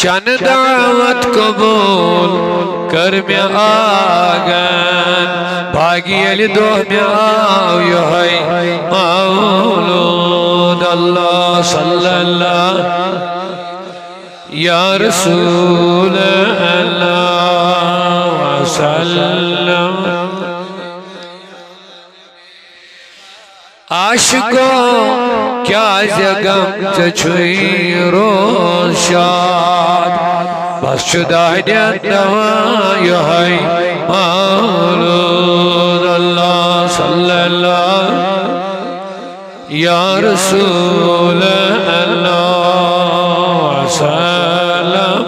चन दावत कबूल कर में आगन भागी अली दो में आओ यही मौलूद अल्लाह सल्लल्लाहु या रसूल अल्लाह वसल्लम। आशिकों क्या जगम चुई रोशाद बस शुदा यही मौलूद अल्लाह सल्लल्लाहु या रसूल अल्लाह वसल्लम।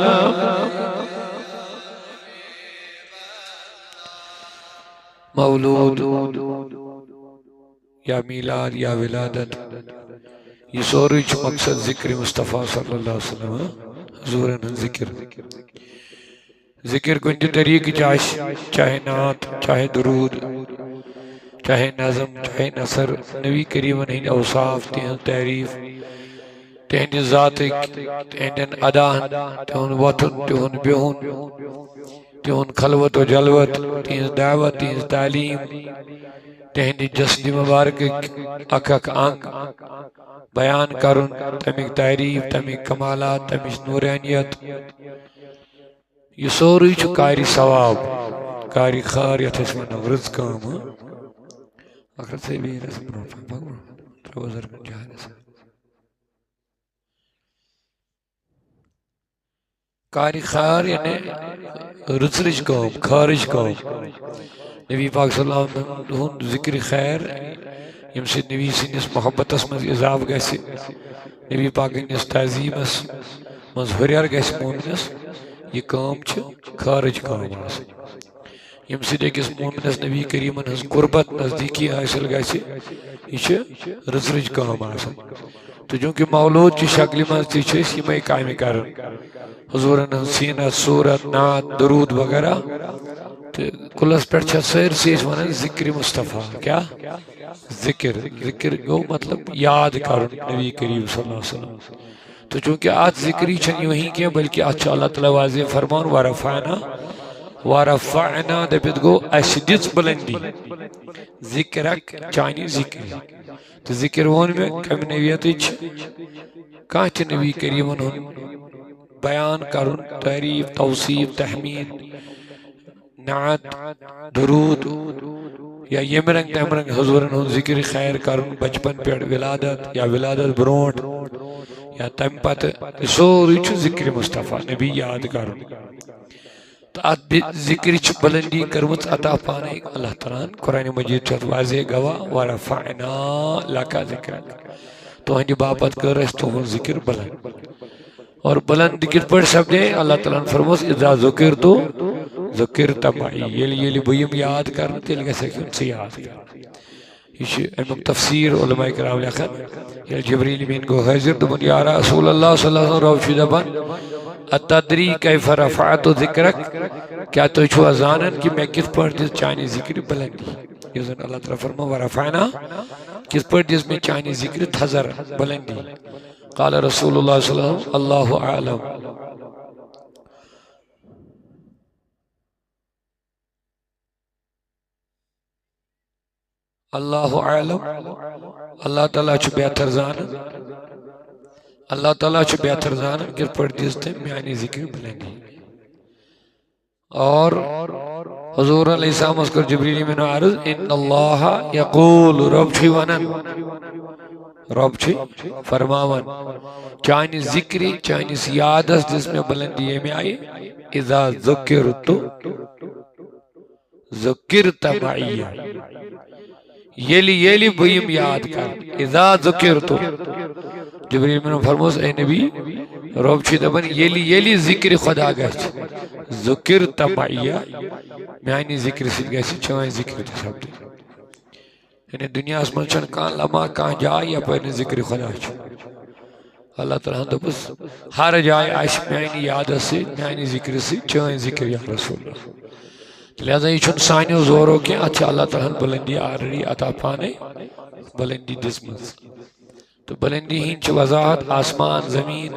मौलूद या मीलाद या विलादत ये सोरी मकसद जिक्र मुस्तफ़ा सल्लल्लाहु अलैहि वसल्लम हुज़ूरन जिक्र जिक्र कुछ तरीक़े चाहे नात चाहे दुरूद चाहे नज़म चाहे नसर नबी करीमन हिंद औसाफ तिहन तारीफ तिहन ज़ात तिहन अदान तिहन वतन तिहन बेहुन तिहन खलवत व जलवत तिहन दावत तिहन तालीम तिहन जस्द मुबारक अक अंग बयान करुन तमिक तारीफ तमिक कमालात तमिक नूरानियत ये सोरी कारी सवाब कारी खार यथ रज काम अखर से भी कारी खार यानी रुचरिज काम खारिज काम नबी पाक सल्लल्लाहु अलैहि वसल्लम जिक्र खैर यम से नबी सिंस मोहब्बतस मज इजाफ गस नबी पाक निस तज़ीमस मज हुरियर गस मोमिनस ये काम छ खारिज काम यम से अकिस मोमिनस नबी करीमन हज कुर्बत नजदीकी हासिल गस यह रुचरिज काम तो चूँकि मौलूद की शक्ल मज तमें काम कर हुज़ूरन सीनत सूरत नात दरूद वगैरह तो कुलस पे सरसी वन जिक्र मुस्तफ़ा क्या जिक्र जिक्र गो मतलब याद कर नबी करीम सल्लल्लाहु अलैहि वसल्लम। तो चूँकि अत जिक्री यूं क्या बल्कि अल्लाह ताला वाज़े फरमान वरफ़अना दपित गो अस दिस बुलंदी जिक्रक चानी जिक्र तो जिक्र वोन में कम नवियत कह नबी करीमन बयान करुन तारीफ तौसीफ तहमीद नात दुरूद या यम रंग तम रंग हुज़ूरन जिक्र खैर करुन बचपन पे विलादत या विलादत ब्रोट या तम पत सोरी जिक्र मुस्तफ़ा नबी याद करुन तो अत जिक्र बुलंदी करमुत अता पाने अल्लाह ताला कुरान मजीद वाज़े गवाह वरफ़अना लका ज़िक्रक तो हंदी बापत कर तुहद जिक्र बुलंद और बुलंद कित पर शब्द अल्लाह ताला फरमोस इज़ा ज़ुकिरतु ज़ुकिरत मई ये बयम याद कर तेल गसे से याद कर यह अमुक तफसीर उलमा किराम लिखन ये जिब्रील मीन गो हाजिर दोपन या रसूल अल्लाह सल्लल्लाहु अलैहि वसल्लम दपन अतदरी कैफ रफ़अतु ज़िक्रक क्या तो छो जानन कि मैं किस पर दिस चानी जिक्र बुलंदी ये अल्लाह ताला फरमा वरफ़अना किस पर दिस में चानी जिक्र थज़र बुलंदी क़ाल रसूलुल्लाह सल्लल्लाहु अलैहि वसल्लम अल्लाहु आलम। अल्लाहु आलम अल्लाह ताला बेहतर जान अल्लाह ताला बेहतर जान किस पर दिस थे म्यानी जिक्र बुलंदी और हुज़ूर अलैहिस्सलाम उसको जिब्रील में अर्ज़ इन्नल्लाह यक़ूल रब छी वनन रब छी फरमावन चानी जिक्र चानी यादस जिसमें बुलंदी में आई इज़ा ज़ुकिरतु ज़ुकिरत मइया येली बयम याद कर इज़ा ज़ुकिरतु जिब्रील में फरमोस ए नबी रब छी दबन येली जिक्र खुदा गछ ज़ुकिरत मइया म्यानी जिक्र सिद गछ चाय जिक्र शब्द यानी दुनिया मन कह लम्हा कह जाय यपर जिक्र खुदा अल्लाह ताला दोपस हर जाय आश म्यानी याद म्यानी जिक्र चाय जिक्र या रसूल लिहाजा यह सानो जोरो क्या अच्छा अल्लाह ताला बुलंदी ऑलरेडी अता पाने बुलंदी दिसमस तो बुलंदी हिंच वजाहत आसमान जमीन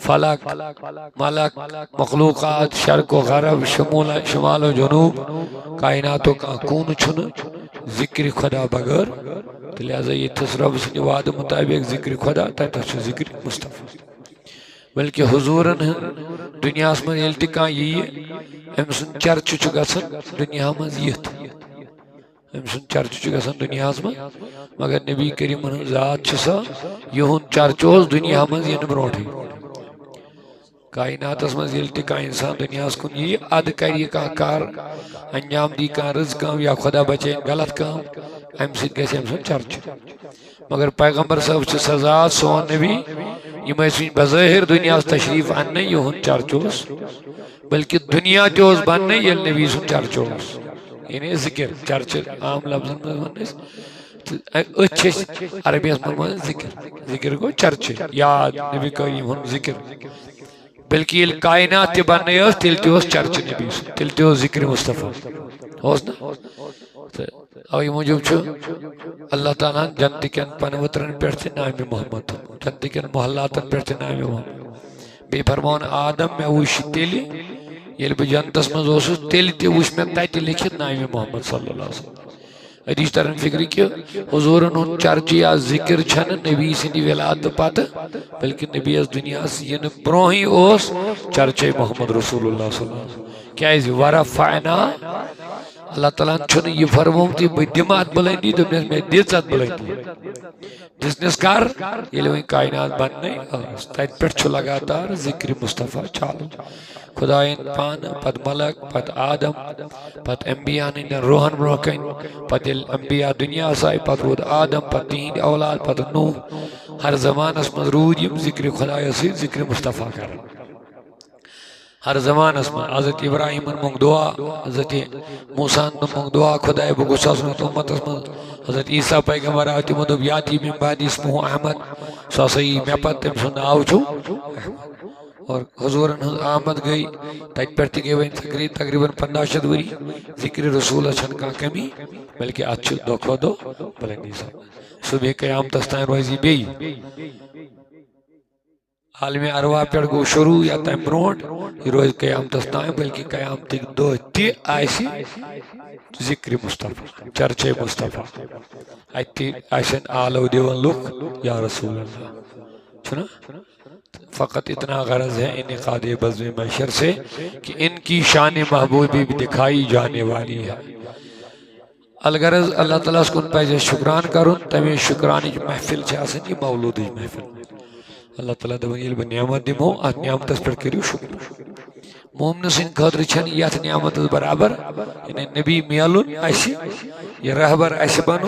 फलक मलक मखलूकात शर्क व गरब शुमाल व जनूब कायनात का कून छुन जिक्र खुदा बगैर तो लिहाजा ये रब सद वाद मुताबिक जिक्र खुदा तथ जिक्र मुस्तफ़ा बल्कि हुजूरन दुनिया मं ये यी अम सुन चर्च दुनिया मज यथ अम सुन चर्च दुनिया मं मगर नबी करीम ज़ात सो युहद चर्च दुनिया मज इन ब्रोट कायनात मज इंसान दुनिया कुन यी अद कर कार अंजाम दी रज काम या खुदा बचे गलत काम अम सुन चर्च मगर पैगम्बर साहब सजा सोन नबी यम बज़ाहिर दुनिया तशरीफ अन युहद चर्च बल्कि दुनिया तोस बन ये नबी सुन चर्च यानी जिक्र चर्च आम लफ्जन मज अरबियस मन जिक्र जिक्र गो चर्च याद नबी करीम जिक्र बल्कि ये कायनात बन तिल चर्च नबी तिल जिक्र मुस्तफ़ा ना अवे मूजूब अल्लाह ताला जन्नत के पनवत्रन पे नाम मोहम्मद जन्नत के मोहल्लातन पे नाम मोहम्मद बे फरमान आदम में वुश तेल ये जन्नतस मज तेल तुश मे तत लिखित नाम मोहम्मद सल्लल्लाहु अलैहि वसल्लम अदीस तरन फिक्र कि हुजूरन हुन चर्च या जिक्र छन नबी सिंदी विलादत पत बल्कि नबी दुनिया इन ब्रोह चर्च मोहम्मद रसूलुल्लाह सल्लल्लाहु अलैहि वसल्लम क्या वरफ़अना अल्लाह ताला छुन ये फरमोम ती दिमात बुलंदी दोपनस में दिस बुलंदी दिसनस कर ये वही कायनात बनने तत पे लगातार जिक्र मुस्तफ़ा चालू खुदायन पान पत मलक पत आदम पत अंबिया रोहन ब्रोकन पत अंबिया दुनिया साई पत रूद आदम पत तीन औलाद पत नूह हर जमानस मज रूद यम जिक्र खुदाय से जिक्र मुस्तफ़ा कर हर जमानस में हज़रत इब्राहिम मंग दुआ हज़रत मूसा मंग दुआ खुदा बगुसास उम्मत हज़रत ईसा पैगम्बर आति दोप याति मिन बादी इस्मुहु अहमद सही मे पे तम सुन नाव और हुजूरन आमद गई तत पे गई वन तकरीबन 1500 वरी जिक्र रसूल छन का कमी बल्कि अत दो खो दो बुलंदी सुबह क़यामत तान रोजी बे आलम अरवा पे गो शुरू या तम ब्रोट यह रोज क़यामत तान बल्कि क़यामत दो जिक्र मुस्तफ़ा चर्चे मुस्तफ़ा अतन आलो दिवन लुक या रसूल अल्लाह सुना फ़कत इतना गरज है इनक़ाद बज़्म महशर से कि इनकी शान महबूबी भी दिखाई जाने वाली है अलगरज अल्लाह ताला कुन पे शुक्रान करुन तमें शुक्रान महफिल मौलूद महफिल अल्लाह ताला दपन ये बह नियामत दिमो अत नियामतस पे करो शुक्र मोमन सिंद खतर यथ नियामत बराबर नबी मिलुन यह रहबर बन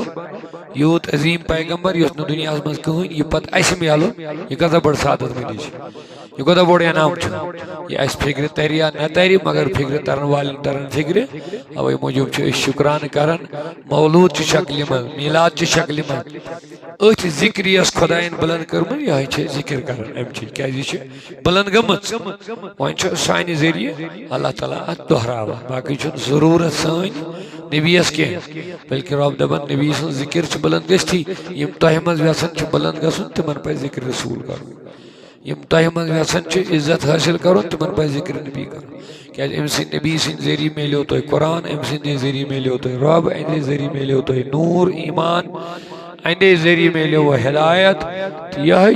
यूत अजीम पैगम्बर युस दुनिया मज कहीं यह पे मिलुन यह कदा बड़ सादत मदी यह कदा बड़ इनाम यह फिक्र तर या न तर मगर फिक्र तरन वाल तरन फिक्र अवे मूजूब शुक्रान करान मौलूद शक्ल मज मीलाद शक्ल मज अथ जिक्र खुदायन बुलंद कर्म यह जिक्र कर क्या बुलंद गम वन सान जरिए अल्लाह ताला दोहरावा बाकी जरूरत सन नबीस कह बल्कि रब दपन नबी सं जिक्र बुलंद गि यम तह मज यसान बुलंद गसन तिमन पे जिक्र रसूल कर यम तह मज यसान इज्जत हासिल कर तिमन पे जिक्र नबी कर क्या नबी सद जरिए मिलो तुह कुरान अम सद जरिए मिलो तुह रब अदे जरिए मिलो तुह नूर ईमान अदे जरिए मिलो वह हिदायत यह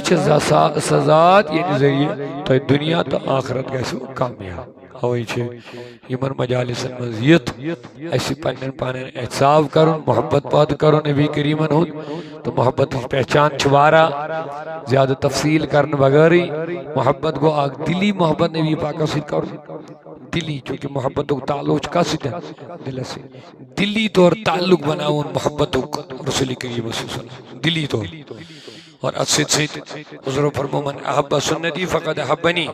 सजात ये जरिए तुह दुनिया तो आखरत गो कामयाब अवे यमन मजालिसन मज यथ पन्न पान एहसाब कर मोहब्बत पाद करो नबी करीमन हुद तो मोहब्बत पहचान वारा ज्यादा तफसील करने बगैर मोहब्बत गो आग दिली मोहब्बत नबी पाक कर दिली चूंकि मोहब्बत ताल्लुक कस दिल से दिली तौर ताल्लुक बनावन मोहब्बत रसूल करीम दिली तौर और हुज़ूर फरमो मन अहब्ब सुन्नती फ़क़द अहब्बनी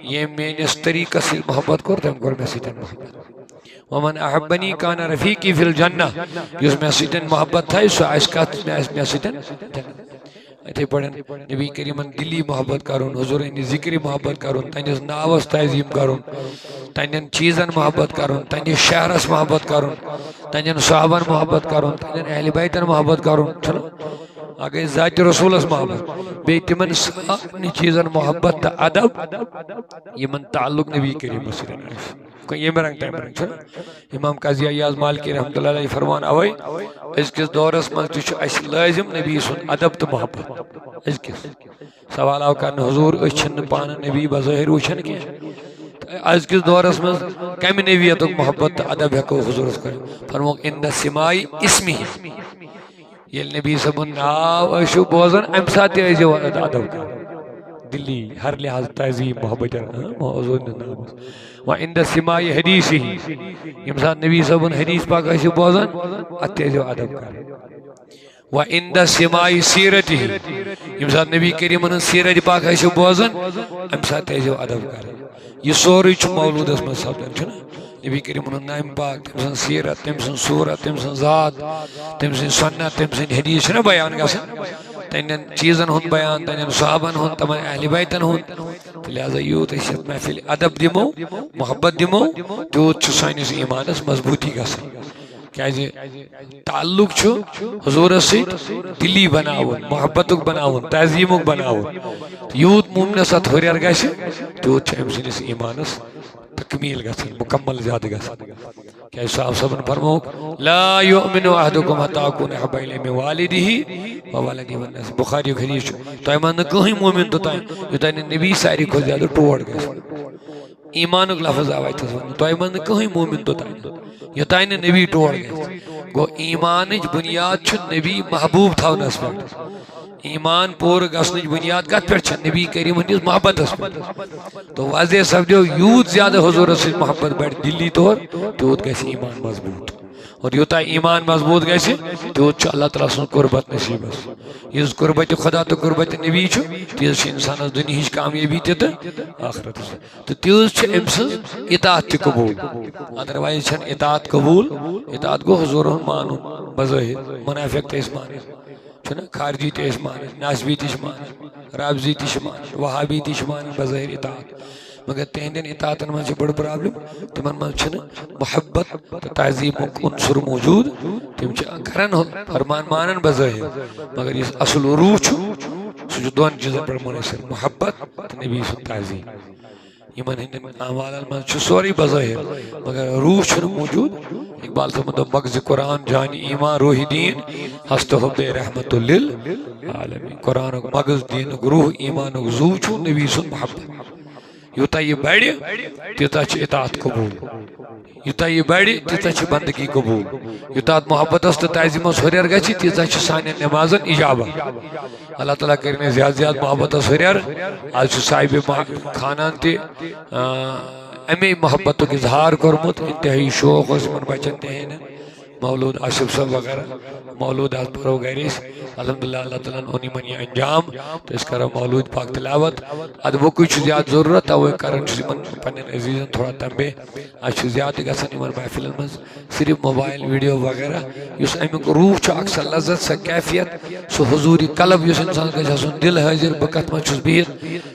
ये मेनिस तरीक़ा से मोहब्बत कर तम कर मे सितन मोहब्बत वमन अहब्बनी कान रफ़ीक़ी फ़िल जन्नह युस मे सितन मोहब्बत था सो आइसकात मे सितन इथे पढ़न नबी करीमन दिली मोहब्बत करुन हुज़ूर इन जिक्र मोहब्बत करुन तनिस नावस ताज़ीम करुन तनन चीज़न मोहब्बत करुन तनिस शहरस मोहब्बत करुन तनन सहाबन मोहब्बत करुन तनन अहले बैतन मोहब्बत करुन आ गई ज़ात रसूलस मोहब्बत बे तिमन सारी चीज़न मोहब्बत तो अदब यमन ताल्लुक नबी करीम ये रंग तम रंग इमाम काजी अय्याज मालिकी रहमतुल्लाह अलैहि फरमान अवै अजकिस दौरस मज तस लाजिम नबी सुन अदब तो मोहब्बत अजकिस सवाल आव कर हुजूर पान नबी बज़ाहिर वुचन कह अजकिस दौरस मज कम नबीयत मोहब्बत अदब हेको हुजूरस कर फरमो इन सिमाई इसमी ये नबी सबन नाव बोजन अम सात अदब कर दिल्ली हर लिहाज तहजीब मोहब्बत वह इंद सिमाई हदीस ही यम साथ नबी सबन हदीस पाक बोजन अत्यो अदब कर वह इंद सिमाई सीरत ही यम साथ नबी करीमन सीरत पाक बोजन अम साथ अदब कर यह सोरे मौलूदस मज सपदन नबी करीमन नाम पाक तम सीरत तम सूरत तम ज़ात तम सन्नत तम हदीस बयान गसन तन चीज़न हुन बयान तन सहाबन हुन तम अहले बैतन हुन लिहाजा यूत महफिल अदब दिमो मोहब्बत दिमो तूत सानिस ईमानस मजबूती गसन क्या ताल्लुक हुजूरस दिली बनावन मोहब्बतुक बनावन तहजीमुक बनावन यूत मुमनस अत हुरियर गस तूत अम सनिस ईमानस तकमील गसन मुकम्मल ज्यादा गसन क्या साहब सबन फरमोक ला युमिनु अहदुकुम हत्ता अकूना अहब्बा इलैहि मिन वालिदिही व वलदिही वन नास बुखारी हदीस तो मन कहीं मोमिन तो ताई युता नबी सारी खो ज्यादा टोड़ गस ईमानुक लफ्ज आवे तो मन कहीं मोमिन तो ताई युता नबी टोड़ गस गो ईमानिच बुनियाद नबी महबूब थवनस पे ईमान पूर गसन बुनियाद कत पे नबी करीम हंदिस मोहब्बत तो वाजे सपदो यूत ज्यादा हुजूर मोहब्बत बढ़ दिल्ली तौर तूत गस ईमान मजबूत और यूता ईमान मजबूत गस तूत अल्लाह ताला सुन कुर्बत नसीबस इस कुर्बत खुदा तो कुर्बत नबी तीज इंसान दुनिया कामयाबी तो आखरत तो तीज अम्स इतात कबूल अदरवाइज इतात कबूल इतात गो हुजूर मानुन बज़ाहिर मुनाफिक तेस मान खारजी तेस मान नासबी तिश मान राबजी तिश मान वहाबी तिश मान बज़ाहिर इतात मगर तेहंदन इतातन मज बड़ प्रॉब्लम तिमन मज मोहब्बत तो तहजीब उनसुर मौजूद तिम करन फरमान मानन बज़ाहिर मगर इस असल रूह सह दोन चीजन पर मुनसर मोहब्बत तो नबी सुन तहजीब यमन हिंदन अमालन मज सोरी बज़ाहिर मगर रूह मौजूद इकबाल समद मगज़ कुरान जानी ईमान रूह दीन हस्त हुब्बे रहमतुल लिल आलमीन कुरान मगज़ दीन रूह ईमान जू नबी सुन मोहब्बत यूता यह बढ़ तीता इतात कबूल यूता यह बढ़ तीता बंदगी कबूल यूता मोहब्बत तो तहजीमस हुरियर गि तीता सान नमाजन इजाबत अल्लाह ताला कर ज्यादा ज्यादा मोहब्बत हुरियर आज साहिब खानान अमे मोहब्बत इजहार कर्मुत इंतहाई शौक बचन तहन मौलूद आशिफ साहब वगैरह मौलूद आज परो गैरिस अल्हम्दुलिल्लाह अल्लाह ताला उन्हीं मन अंजाम तो इस करो मौलूद पाक तिलावत अद वो कुछ ज्यादा जरूरत है वो कारण मन पन्न अजीजन थोड़ा तंबे आज ज्यादा गसन इमन महफिल में सिर्फ मोबाइल वीडियो वगैरह इस अमुक रूह अक्सर लज्जत सा कैफियत सो हुजूरी कलब इस इंसान गसन दिल हाजिर बकत मस बिहित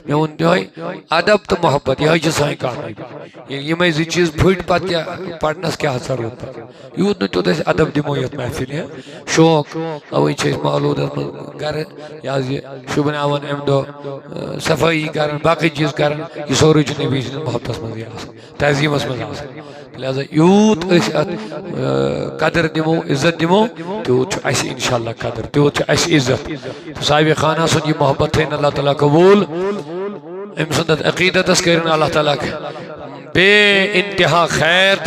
मे वो ये अदब तो मोहब्बत यह सान कामयाबी यम जी चीज फुट पे पढ़नस क्या जरूरत यूत न तो अदब दिमो ये महफिल है शौक अवे मौलूद गर शुभ नावन अम दो सफाई कर बाकी चीज कर यह सोरे नबी मोहब्बत मज तहजीमस मज लिहाजा यूत कदर दिमो इज्जत दिमो तूत इंशाअल्लाह कदर तूत इज्जत साहिब खाना सुन यह मोहब्बत थे अल्लाह ताला कबूल अम सुन्नत अकीदत कर अल्लाह ताला बे इंतहा खैर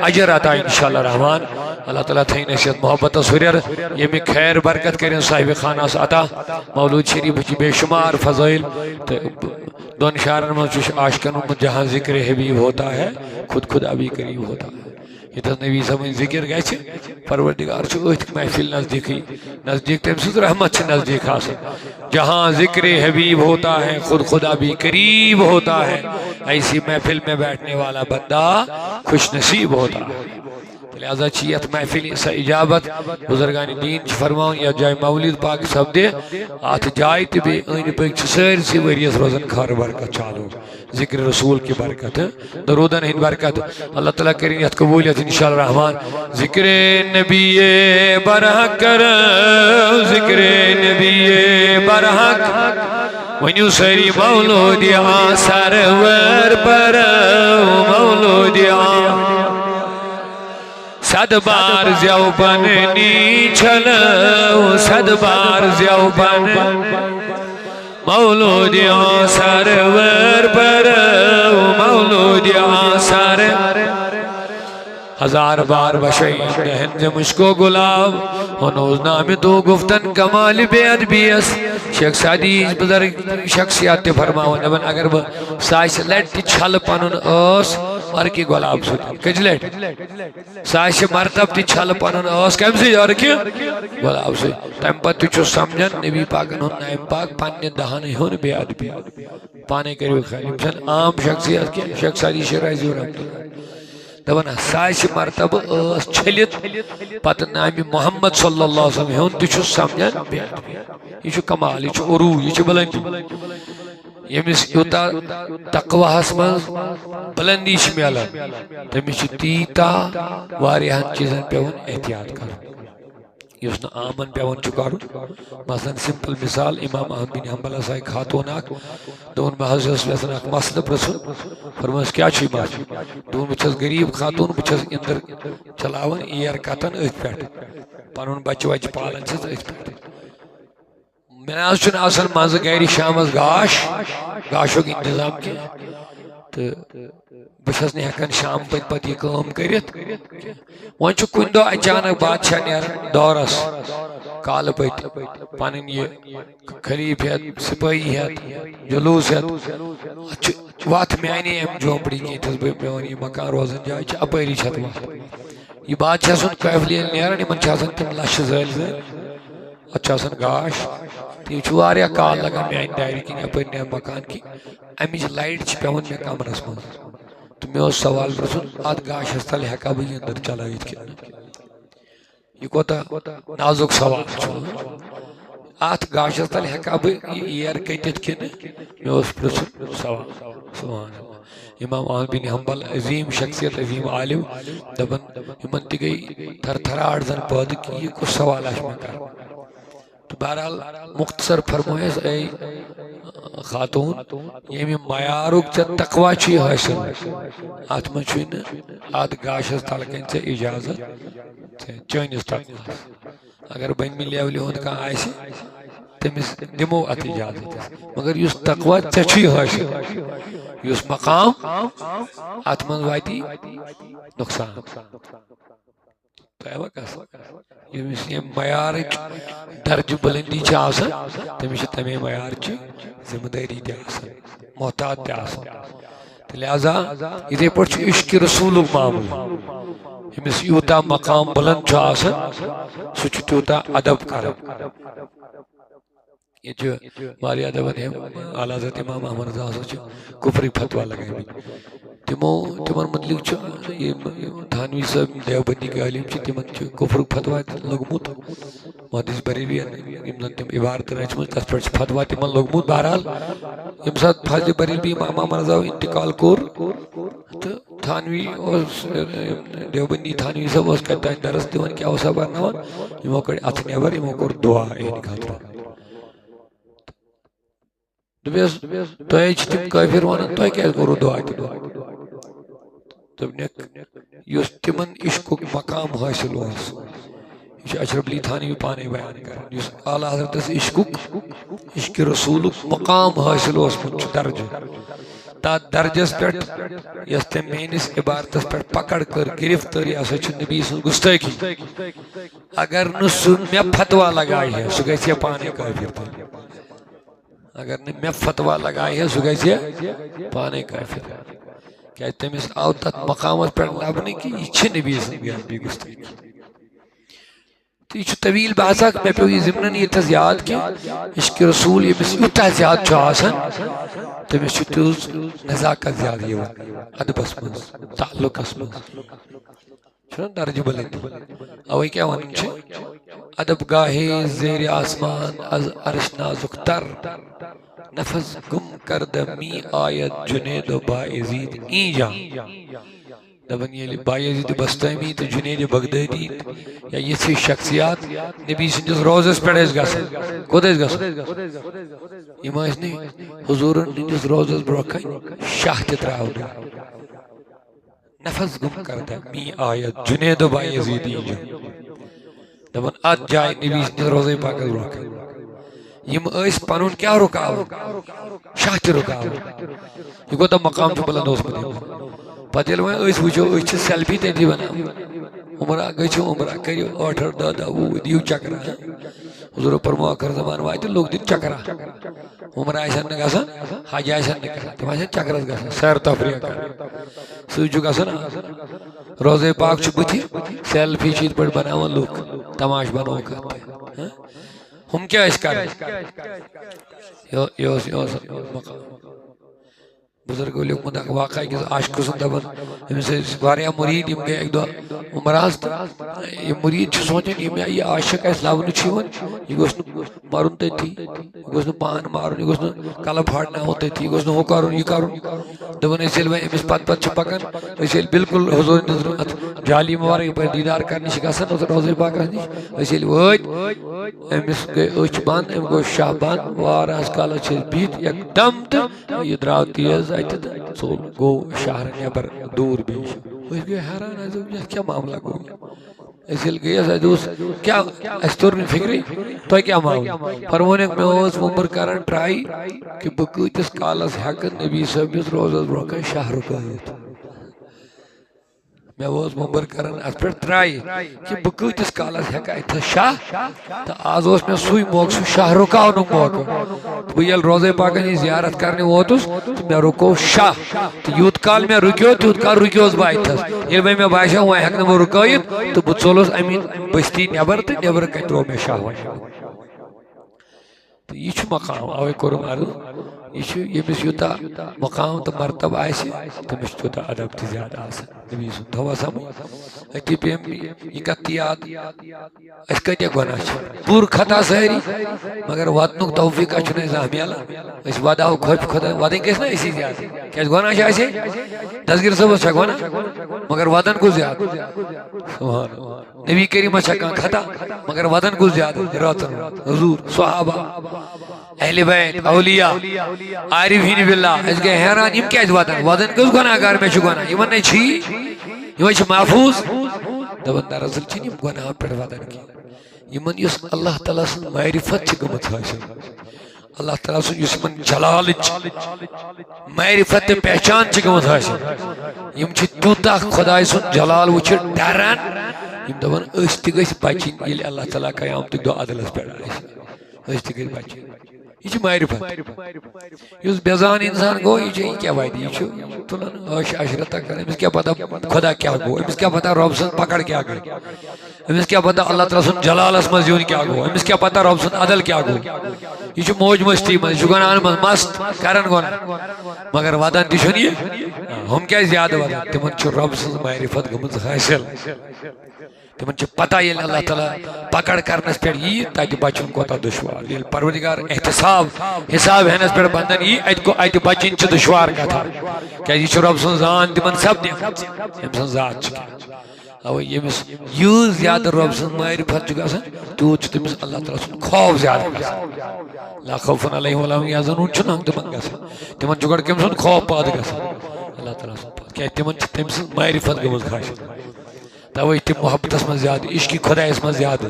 अजर अता इंशाअल्लाह रहमान अल्लाह ताला थे नसीहत मोहब्बत हुरियर यमि खैर बरकत कर साहिब खाना अता मौलूद शरीफ बेशुमार फजाइल दोन शारन में आशकन जहाँ जिक्र हबीब होता है खुद खुदा भी करीब होता है ये नबी समझ जिक्र गए परवरदिगार महफिल नजदीक तम सद रहमत नजदीक जहाँ जिक्र हबीब होता है खुद खुदा भी करीब होता है ऐसी महफिल में बैठने वाला बंदा खुश नसीब होता है लिहाजा यथ महफिल सा इजाबत बुजुर्गान दीन फरमान या जाय मौलिद पाक सपदे अत जाय तो बे अन पक सारसी वरियस रोजन खर बरकत चालू जिक्र रसूल की बरकत दरूदन हिंद बरकत अल्लाह ताला करीन यथ कबूलियत इंशाअल्लाह रहमान जिक्र नबी बरहक कर जिक्र नबी बरहक वनु सरी मौलूदिया सरवर पर मौलूदिया सदबार ज़्याउपन नीचल सदबार ज़्याउपन मौलूदिया सरवर पर मौलूदिया सर हजार बार बशईद हिंद मुश्को गुलाब हनूज नाम तो गुफ्तन कमाल बेअदबियस शेख सादी बुजुर्ग शख्सियत फरमावन दबन अगर वह साइस लट छल पनुन ओस और की गुलाब सुत कजलट साइस मर्तब ति छल पनुन ओस कम से और की गुलाब से तम पत छु समझन नबी पाकन हुन नाम पाक पन्ने दहन हुन बेअदबी पाने करियो खाली सन आम शख्सियत के शेख सादी शराजी दबन साइस मर्तब छलित पत नाम मोहम्मद सल्लल्लाहु अलैहि वसल्लम हुन छु समझन बेअदबी ये कमाल ये उरू ये बुलंदी यमिस युता तकवाहस मज बुलंदी मिलान तमिस तीता वारियान चीजन पे एहतियात कर युस न आमन पे कर मसलन सिंपल मिसाल इमाम अहमद बिन हंबल साई खातून दोन महज वसन मसल प्रसुन फरमास क्या छी बात दोन बचस गरीब खातून बचस इंदर चलावन एयर कतन अथ पे पनुन बच वच पालन छस अथ पे मैं आसन मज गर शाम गाशुक इंतजाम के तो बस नहकान शाम पत यह कर वो कुन दो अचानक बादशाह नारान दौरस काल पत पन यह खलीफ हेत सिपाही हेत जुलूस हेत वत माने अम झोपड़ी ये मेन यह मकान रोजन जाए अपरी छत वत यह बादशाह सुन काफिल नारान इन तम लश जल अचान गाश तो यह काल लगान मान दार किन अपर मकान की अमिच लाइट पे मे कमरस मज तो मे सवाल पृन अत गाशस तल हेका बह अंदर चलत कि यह कोता नाजुक सवाल अत गाशस तल हेका बह एयर कटित कि मे पृन सवाल सुभान इमाम अहमद बिन हंबल अजीम शख्सियत अजीम आलिम दबन इन गई थरथराहट जन पैद कि यह कुछ सवाल मे कर तो बहरहाल मुख्तसर फरमायस ए खातून ये मयारुक तकवा हासिल अत मन अत गाशस तल कन ऐ इजाजत चनिस तकवा अगर बनमी लेवल हूं कह तमिस दिमो अत इजाजत मगर युस तकवा हासिल युस मकाम अत मन वाती नुकसान यमिस मयार दर्ज बुलंदी तमिस तमे मयार जिम्मेदारी मोहतात तो लिहाजा इथे पे इश्क रसूल मामूल यमिस यूता मकाम बुलंद सह त्यूता अदब कर ये दबन आला हज़रत इमाम अहमद रज़ा कुफरी फतवा लगाई तिमो तिमन मतलब ये थानवी साहब देवबंदी के आलिम तिमन कुफर फतवा लगमुत मुहद्दिस बरेली तिम इबारत रचम तथ पे फतवा तिमन लगमुत बहरहाल यम सात फजल बरेली इमाम अहमद रज़ा इंतकाल कोर तो थानवी देवबंदी थानवी साहब कतान दरस दिवन क्या बरनान यमो कड़ अथ नबर यमो कोर दुआ एहन खातर तुम काफिर वन तुम क्या करो दुआ तिमन इश्क मकाम हासिल यह अशरफ अली थानवी पाने बयान कर आला हजरत इश्क रसूल मकाम हासिल दर्ज तथ दर्जस पे यस तम मेनिस इबारतस पे पकड़ कर गिरफ्तारी हसा नबी सुन गुस्ताखी अगर न मे फतवा लगाई है सह गए पाने काफिर अगर न मे फतवा लगाई है सह गए पाने काफिर क्या तमिस आव तथ मकाम पे लबन कि यह नबी सुन गुस्ताखी तो यह तवील बहसा मे पे यह जिमन ये याद कि इश्क रसूल यमिस यूत ज्यादा तमिस तूज नजाकत ज्यादा अदबस मज ताल्लुकस मज दर्ज बुलंदी अवे क्या वन अदब गाहे ज़ेर आसमान अज अर्श नाजुक तर नफस गुम कर दमी आयत जुनेद बायजीद ईजा दबन ये बायजीद बस्तमी तो जुनेद बगदादी या ये सी शख्सियात नबी सिंदस रोज़स पे गसन कोदस गसन इमासनी हुजूरन निंदस रोज़स ब्रोखन शाह त्राव नफस गुम कर दमी आयत जुनेद बायजीद ईजा दबन अत जाय नबी सिंदस रोज़े पाक ब्रोखन यम पनुन क्या रुकाव शाह रुकाव यह गो मकाम बुलंद पे वो सेल्फी तथी बना उमरा गो उमरा करो 8 10 10 दिव चकरा हुजूर फरमो आखिर जमान वात लोग दिन चकरा उमरा गसान हज तम चकरस ग सैर तफरी कर सू गसान रोज़े पाक बुथि सेल्फी पे बनान लूक तमाश बनो हम क्या कर बुजुर्ग लिखमुत वाक़ आशिक दपान अमिस मुरीद गए एक दो उमराज तो यह मुरीद सोचान यह आशिक लवन यह गोस मरुन तथी यह गोस पान मारुन यह गोस कल फाड़ना तथी यह गोस हो कर दपान अमिस पत पकान बिल्कुल हुजूर जाली मुबारक पे दीदार करने गसान रोज़े पाक नश वत अमिस गई अच बंद अम गो शाह बंद वारास काल बित एकदम तो यह द्राव तेज चोल गो शहर नबर दूर बे गए हैरान क्या मामला गो गई क्या तुर फिक्र तुह क्या मामला फरमोन मे उम्र कर ट्राई कि बह कतिस कालस हेक नबी सबस रोज़स ब्रोह शाह रुकत मे उम्र कर अत पे ट्राई कि बह कतिस कालस हेक अत शाह तो आज मे सुई मौक सह शाह रुकावन मौक बह ये रोज़े पाकन जियारत करने वोतुस तो मे रुको शाह तो यूत काल मे रुको तूत काल रुकोस बह अथस ये मे बासा वह हेक बह रुकत तो बह चोलस अमी बस्ती नबर तो नबर कन त्रो मे शाह वन तो यह मकाम अवे कोर अर्ज यमिस यूता मकाम तो मरतब तमिस तूता अदब तो ज्यादा नबी सुन थवा सम अति पे यह कत याद कत गुनाह पूर खता सारी मगर वतनुक तौफीक मिलान वदाव खोफ खुदा वदन गस ना इसी ज्यादा क्या गुनाह दसगिर सबस गुनाह मगर वदन को ज्यादा नबी करीम खता मगर वदन को ज्यादा रतन हुजूर सहाबा अहले बैत औलिया आरिफीन बिल्लाह गए हैरान यम क्या वदन वदन कस गुनाहगार मे गुनाह यमन महफूज दपन दरअसल गुनाह पे वदन की यमन अल्लाह ताला सुन मारिफत गमत हासिल अल्लाह ताला सुन जलाल मारिफत पहचान गमत हासिल यम तूता खुदा सुन जलाल वो डरान यम दपन बचिन अल्लाह ताला कयामत दो अदलस पे बचिन यह मारिफत बेजान इंसान गो यह क्या वायदी यह तुलान अशरत कर अमिस क्या पता खुदा क्या गो अमिस क्या पता रब सुन पकड़ क्या गई अमिस क्या पता अल्लाह ताला सुन जलालस मज यून क्या गो अमिस क्या पता रब सुन अदल क्या गो यह मौज मस्ती मज गुनाहन मज मस्त करन गुनाह मगर वदन तह हम क्या ज्यादा वदन तिमन रब सुन मारिफत गमज हासिल तिमन पता ये अल्लाह ताला पकड़ करनस पे यी तक बचन कोता दुश्वार ये परवरदिगार एहतसाब हिसाब हेनस पे बंदन यी अत बचन दुश्वार कथा क्या यह रब सुन जान तिमन सब अम सज जात अवे यमिस यूज ज्यादा रब सुन मारिफत गसान तूत तमिस अल्लाह ताला सुन खौफ ज्यादा ला खौफुन अलैहिम वला हुम यहज़नून तिमन गसान तिमन जुगड़ कम सुन खौफ पाद गसान अल्लाह ताला सुन क्या तिमन तमिस मारिफत गमज खाश तवे तम मोहब्बत मज ज्यादा इश्क खुदायस मज ज्यादा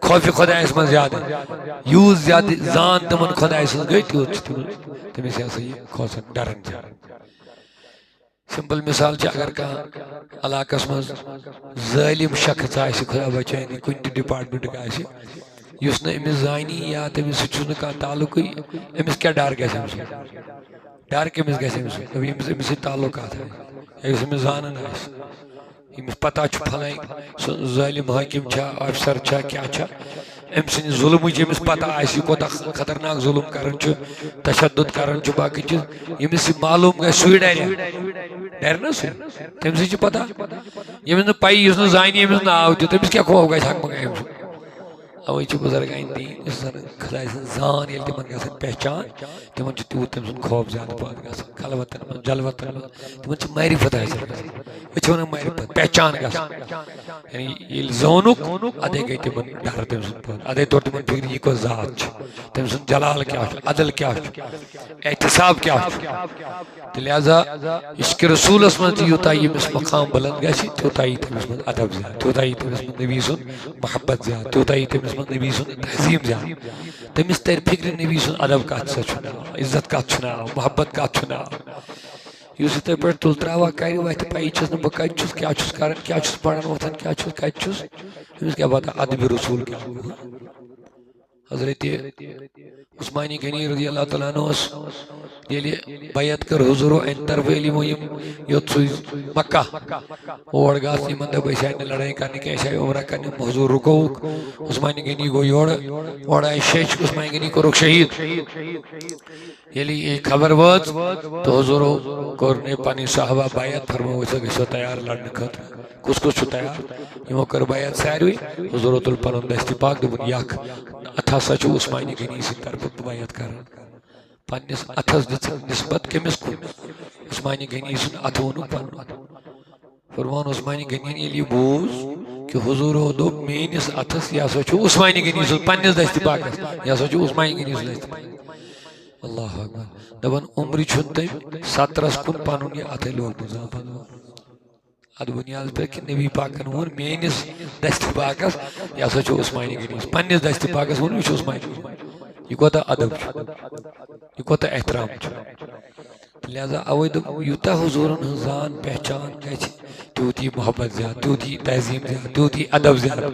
खौफ खुदायस मज ज्यादा यूज ज्यादा जान तमन खुदायस गई तूत तमिस खोसन डरन सिंपल मिसाल अगर कह इलाकस मज जालिम शख्स खुदा बचान कुन डिपार्टमेंट अमिस जानी या तमिस कह ताल्लुक अमिस क्या डर गस डर कमिस गमिस ताल्लुकात अमिस जान यमिस पता फलान जालिम हाकिम अफसर क्या अम सद जुल्म यमिस पता आसि कोता खतरनाक जुल्म करन छु तशद्दुद करन छु बाकी चीज यमिस मालूम गए सुई डर ना सु तमिस छु पता यमिस न पाई युस न जानि यमिस नाव दियो तमिस क्या खौफ गए हक मगे अवे छु बुजुर्गान दीन खुदा जान ये तिमन गसन पहचान तिमन छु तूत तम सुन खौफ ज्यादा पाद गसन खलवतन में जलवतन तिमन छु मारिफत हासिल वचो न मारिफत पहचान गस यानी ये जोनुक अदे गई तिमन डर तम सुन पाद अदे तोर तिमन फिक्र ये को जात छु तम सुन जलाल क्या अदल क्या एहतिसाब क्या तो लिहाजा इश्क रसूल में यूता यमिस मकाम बुलंद गसी तूता ही तमिस में अदब ज्यादा तूता ही तमिस में नबी सुन मोहब्बत ज्यादा तूता ही तमिस नबी सुन तहजीम जा तमिस तर फिक्र नबी सुन अदब का छुना इज्जत का छुना मोहब्बत का छुना युस ते पर तुल त्रावा कर वत पाई छस न बक छस क्या छस करन क्या छस पढ़न वतन क्या छस कत छस तमिस क्या पता अदब रसूल क्या हजरत उस्मानी गनी रज़ी अल्लाह तआला अन्हु ये बैत कर हुजूर इन तरफ इल्म योत मक्का और गास यमन दे बैसाय ने लड़ाई करने के ऐसा उम्र करने हुजूर रुको उस्मानी गनी गो योड़ और शेख उस्मानी गनी को रुक शहीद ये खबर वत तो हुजूर को ने पानी साहबा बैत फरमाओ सो तैयार लड़ने खत कुछ कुछ तैयार यमो कर बैत सारी हुजूर तुल पन दस्ती पाक दुन यक अथा सचु उस्मानी गनी से तरफ बैत कर पन्निस अथस निस्बत केमिस को उस्मानी गनी सुन अथोनु पन फरमान उस्मानी गनी ये बूज कि हुजूर दो मेनिस अथस या सचु उस्मानी गनी सुन पन्निस दस्ती पाक या सचु उस्मानी गनी सुन दस्ती अल्लाह अकबर दबन उम्र छुन तम 17 कुन पनुन ये अथे लोग मुजाफत अद बुनियाद पे कि नबी पाकन वोन मेनिस दस्ती पाकस या सचु उस्मानी गनी पन्निस दस्ती पाकस वोन विच उस्मानी ये कोता अदब ये कोता एहतराम लिहाजा अवै यूता हुजूरन जान पहचान गई तूती मोहब्बत ज्यादा तूती तहजीम ज्यादा तूती अदब ज्यादा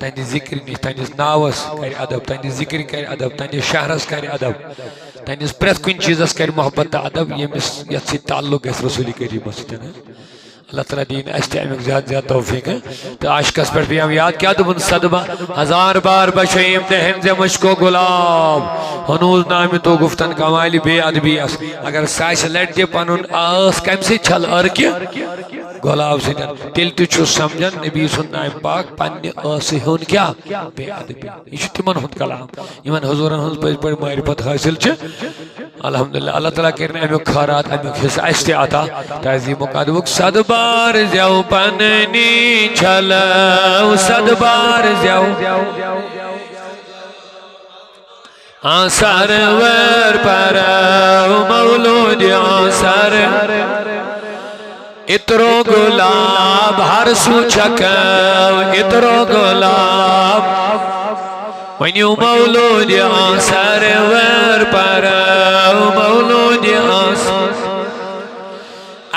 तंदि जिक्र निश तंदिस नावस कर अदब तंदि जिक्र कर अदब तंदि शहरस कर अदब तंदिस प्रत कुन चीजस कर मोहब्बत अदब यमिस यत ताल्लुक गस रसूल करीम सतन अल्लाह ताला दीन अष्ट अमिक ज्यादा तौफीक है तो आशिकस पर भी हम याद क्या दुबन सदमा 1000 बार बशैम दहन से मुझको गुलाब हनूज नाम तो गुफ्तन कमाली बे अदबी अगर साइस लट दे पनुन आस कम से छल अर के गुलाब से तिल तुछ समझन नबी सुन नाम पाक पन्ने आस होन क्या बे अदबी ये तिमन हुन कलाम इमन हुजूरन हुन पर मारिफत हासिल छ अल्हम्दुलिल्लाह अल्लाह ताला करने अमिक खैरात अमिक हिस्सा अस्ते आता तहजीम मुकद्दमुक सदबार जाओ पन्नी छलाओ सदबार जाओ सरवर पर मौलूद सर इतरो गुलाब हर सूचक इतरो गुलाब वन्यू मौलूद सरवर पर मौलूद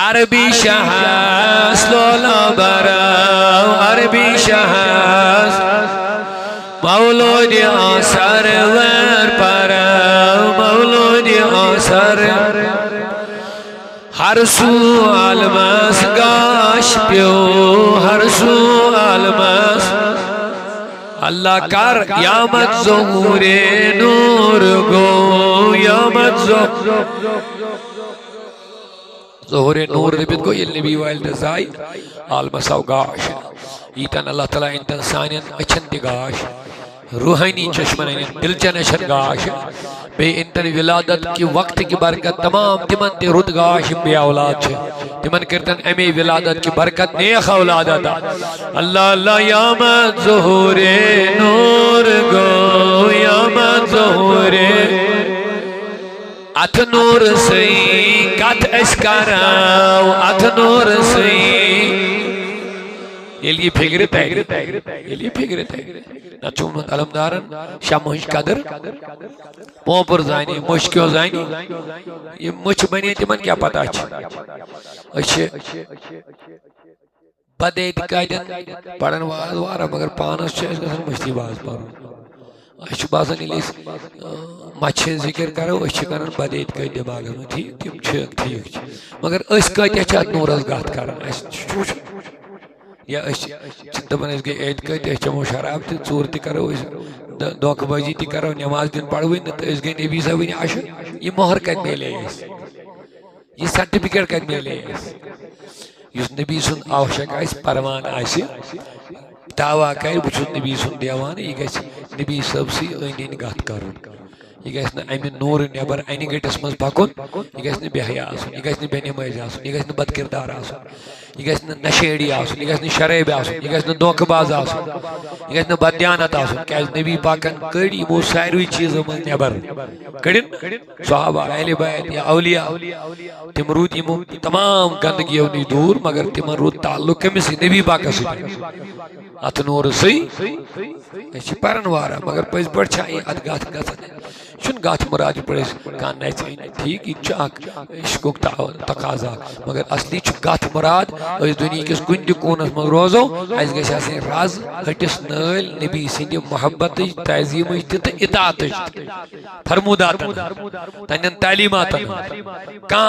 अरबी शहस लोला बरा अरबी शहस मौलूद सरवर पर मौलूद सर हर सू अलमस गाश प्यो हर सू अलमस अल्लाह कर यामत ज़हूरे नूर गो यामत ज़हूरे नूर रिबित गो ये नबी वाइल दज़ाई आलमसाव गाश ईतन अल्लाह ताला इंतन सानियन अचन दिगाश रूहानी चश्मन दिल चनशन गाश बे इंतन विलादत की वक्त की बरकत तमाम तिमन ते रुद गाश बे औलाद छे तिमन कीर्तन एमे विलादत की बरकत नेक औलाद अता अल्लाह अल्लाह यामत ज़हूरे नूर गो यामत ज़हूरे अथ नूर सई कथ अस्कराव अथ नूर सई ये लिए फिक्र ना चुमत अलमदारन शामुश कदर पोपर जानी मुश्किल जानी ये मुछ बने तिमन क्या पता अच्छे बदेत कायदन पढ़न वार मगर पानस गसन मुश्ती बाज पर बासन मच्छे जिक्र करो कर बदेत कत दिमाग में ठीक ठीक मगर कत नूरस गत कर या दपान गई ऐत कत चमो शराब तो चूर तरो धोखबाजी तरो नमाज दिन पढ़व तो गई नबी साहब अश यह मोहर कत मिले यह सर्टिफिकेट कत मिले नबी सुन आवश्यक परवान दावा कर बहुत नबी सुन देवान यह ग नबी साहब सी अंद अंद कत कर यह गि अमि नूर नबर अन गटस मज पकुन यह गि बेहया आसन यह गि बेनमाज आसन यह गि बदकिरदार आसन यह गि नशेड़ी आसन यह गि शराब आसन यह गि धोखबाज आसन यह गि बदयानत आसन क्या नबी पाकन कड़ यमो सारी चीजों मज नबर कड़न सहाबा अहले बैत या औलिया तिम रूद यमो तमाम गंदगियों नश दूर मगर तिम रूद ताल्लुक कमिस नबी पाकस अत नूर सही परन वारा मगर पज पे अत गत गत मुराद पे कह नच ठीक यह इश्कुक तकाजा मगर असली गत मुराद दुनिया किस कुन कोनस मज रोजो अस गि रज हटिस नल नबी सद मोहब्बत तजीम तो इतात फरमूदात तन तालीमात कह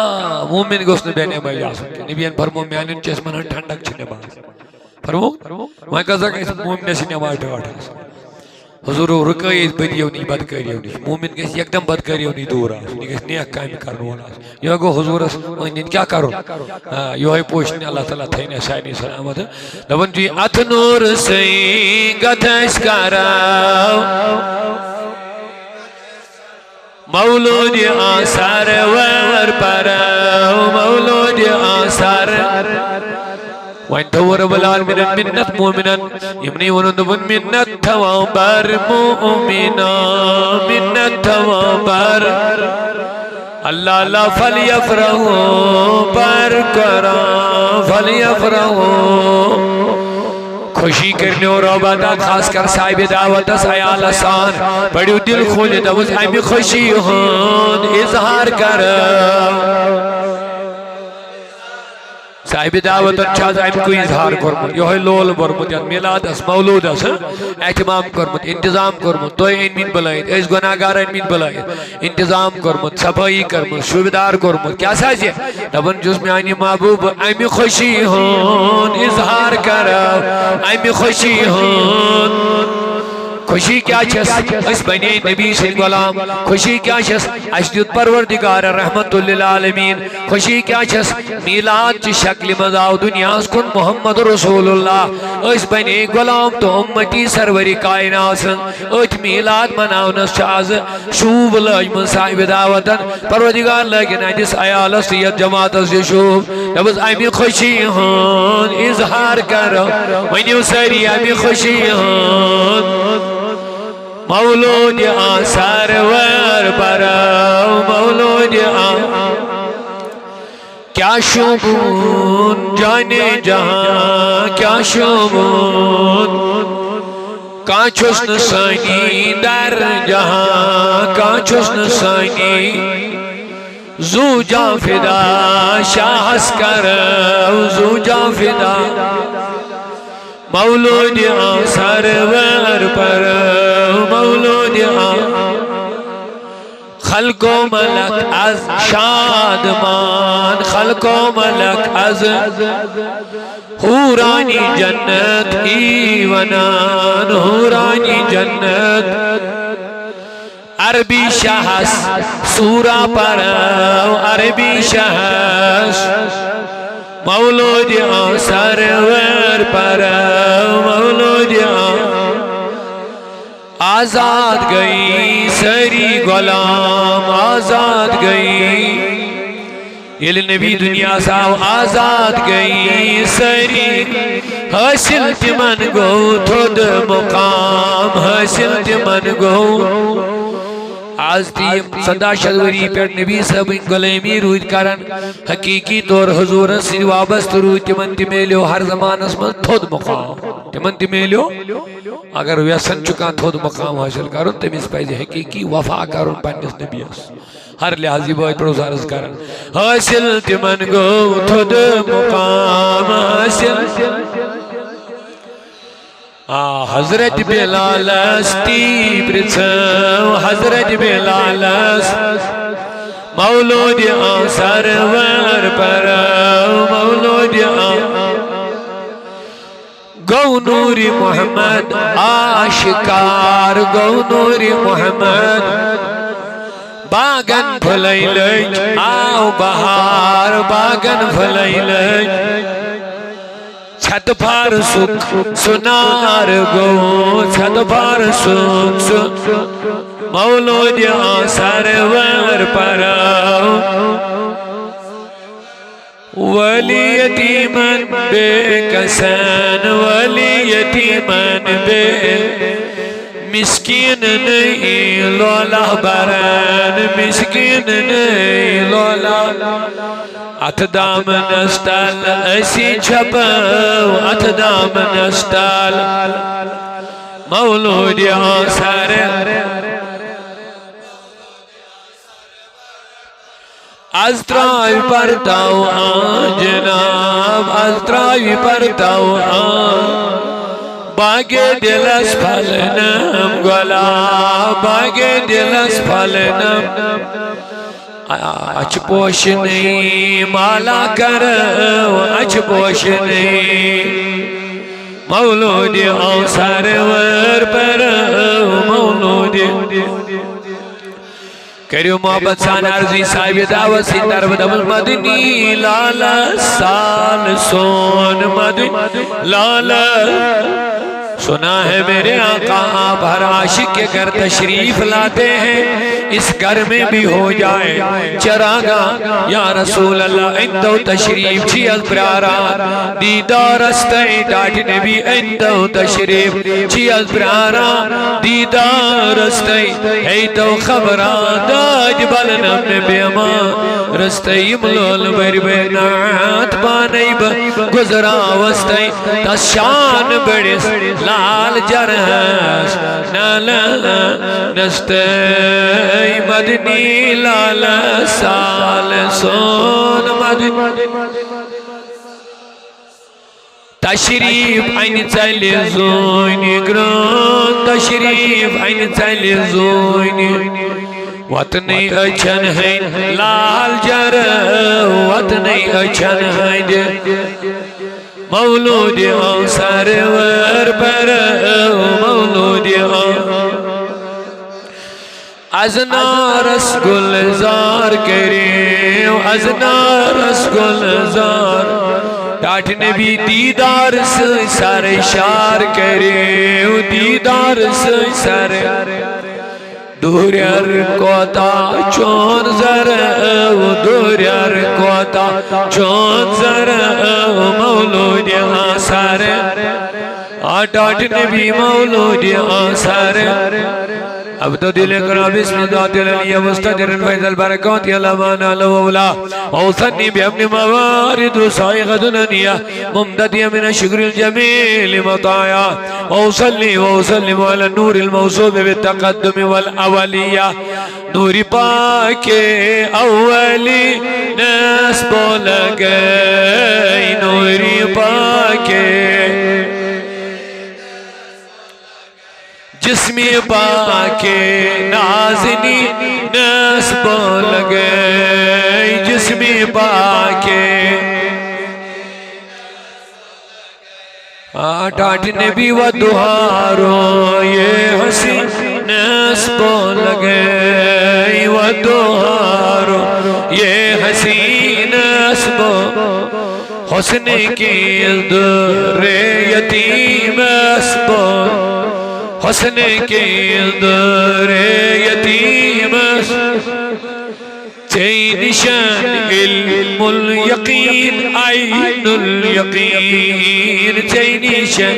मोमिन गोस बेनमाज नबियन फरमो मान चश्मन ठंडक नमाज फरमो वह कजा मोमिन नमाज डाट हुजूर रुकई बदियों नी बदकारियों नी मोमिन गस एकदम बदकारियों नी दूर यह नेक काम कर यह गो हुजूरस अंद क्या करो ये पोशन अल्लाह ताला थैन सानी सलामत दपन जी अथ नूर सई गथस कराव मौलूद आसार वर परव मौलूद आसार वन तवर बलाल मिन्नत मोमिनन यमनी वनुन दबन मिन्नत थवा बर मोमिना मिन्नत थवा बर अल्लाह ला फलियफरहु पर करा फलियफरहु खुशी करने और रोबादा खास कर साहिब दावत सयाल आसान बड़ी दिल खोल दवस अमि खुशी होन इजहार कर साहिब दावत अमको इजहार कर्मुत यह लोल बरमुत मिलादस मौलूदस एहतमाम कर्मुत इंतजाम कर्मुत तुम अनमित बलैत गुनाहगार अनमित बलैत इंतजाम कर्मुत सफाई कर्मुत सुविधार कर्मुत क्या साजे दपन जुस मानी महबूब अमि खुशी होन इजहार कर अमि खुशी होन खुशी क्या बने नबी से गुलाम खुशी क्या अस परवरदिगार रहमतुल लिल आलमीन खुशी क्या मीलाद की शक्ल मज आव दुनिया कुन मोहम्मद रसूलुल्लाह बने गुलाम तो उम्मती सरवरी कायनात अथ मीलाद मनावनस आज शूब लजम साहिब दावतन परवरदिगार लगिन अदिस अयालस यत जमातस शूब दबस अमि खुशी होन इजहार कर वनियो सारी अमि खुशी होन मौलूद आसार वर परव मौलूद क्या शुबून जाने जहां क्या शुबून काचुस नसानी दर जहां काचुस नसानी जूजा फिदा शाहस कर जूजा फिदा मौलूद सरवर पर मौलूद खल्को मलक अज शादमान खल्को मलक अज हुरानी जन्नत ईवनान हुरानी जन्नत अरबी शहस सूरा पर अरबी शहस मौलूद सरवर पर मौलूद आजाद गई सरी गुलाम आजाद गई ये नबी दुनिया साव आजाद गई सरी हासिल तिमन गो थोद मुकाम हासिल तिमन गो आज तीम सदा शदवरी पे नबी सब गुलामी रूद करन हकीकी तौर हुजूर से वाबस्त रूद तिमन तिमेलो हर जमानस में थोद मुकाम तिमन तिमेलो अगर व्यसन चुका थोद मुकाम हासिल करो तमिस पज हकीकी वफा करो पन्निस नबीस हर लिहाजी बाय प्रोसारस करन हासिल तिमन गो थोद मुकाम हासिल हजरत बिलाल हजरत बिलाल मौलूद सरवर पर मौलूद गौ नूरी मोहम्मद आशिकार गौ नूरी मोहम्मद बागन फुलैल आओ बहार बागन फुलैल छत फार सुख सुनार गो छत फार सुख मौलूद सरवर पर वली यतीमन बेकसन वली यतीमन बे मिस्कीन नहीं लोला बरन मिस्कीन नहीं लोला अथ दामन स्टल ऐसी छपो अथ दामन स्टल मौलूद सर आज त्राई परताओ जनाब आज त्राई परताओ बागे दिलस फलनम गोला बागे दिलस फलनम अच पोषनी माला कर अच पोषनी मौलूद सरवर पर मौलूद करियो मोहब्बत सान अर्जी साहिब दावत सिंदर बदल मदनी लाल साल सोन मदनी लाल सुना है मेरे आका आप हर आशिक के घर तशरीफ लाते हैं इस घर में भी हो जाए चरागा या रसूल अल्लाह इंदो तशरीफ छी अल प्यारा दीदार अस्ते डाट नबी इंदो तशरीफ छी अल प्यारा दीदार अस्ते है तो खबरा दाज बलनम ने बेमा रस्ते इमलोल बरबनात पानैब गुजरा वस्ते तशान बड़िस लाल जरहस नल नस्ते मदनी लाल साल सोन मदनी तशरीफ आइन चले जोनी ग्रोन तशरीफ आइन चले जोनी वतनी अचन है लाल जर वतनी अचन है मौलूद सरवर पर मौलूद अजना रसगुलजार करे अजना रसगुलजार डाट नबी दीदार से सर शार करे दीदार से सर दूरियर कोता चोन जर दूरियर कोता चोन जर मौलूद सर डाट नबी मौलूद सर अब तो दिल करा बिस्मिल्लाह मुस्तदिरन फैजल बरकत यलमान अलवला औसनी बिअमन मवारिद साइगदनिया मुमददिया मिन शुक्रिल जमील मताया औसली वसल्लिम अला नूरिल मौसूब बितक़द्दुम वल अवलिया नूरी पाके अवली नस्ब लगे नूरी पाके जिस्मी पाके नाज़नी नस्ब लगे जिस्मी पाके डाट नबी व दुहारो ये हसी नस्ब लगे व दुहारो ये हसी नस्ब हुस्न की रे यतीम नस्ब हुस्न के दरे यतीम निशान इल्मुल यकीन आइनुल यकीन निशान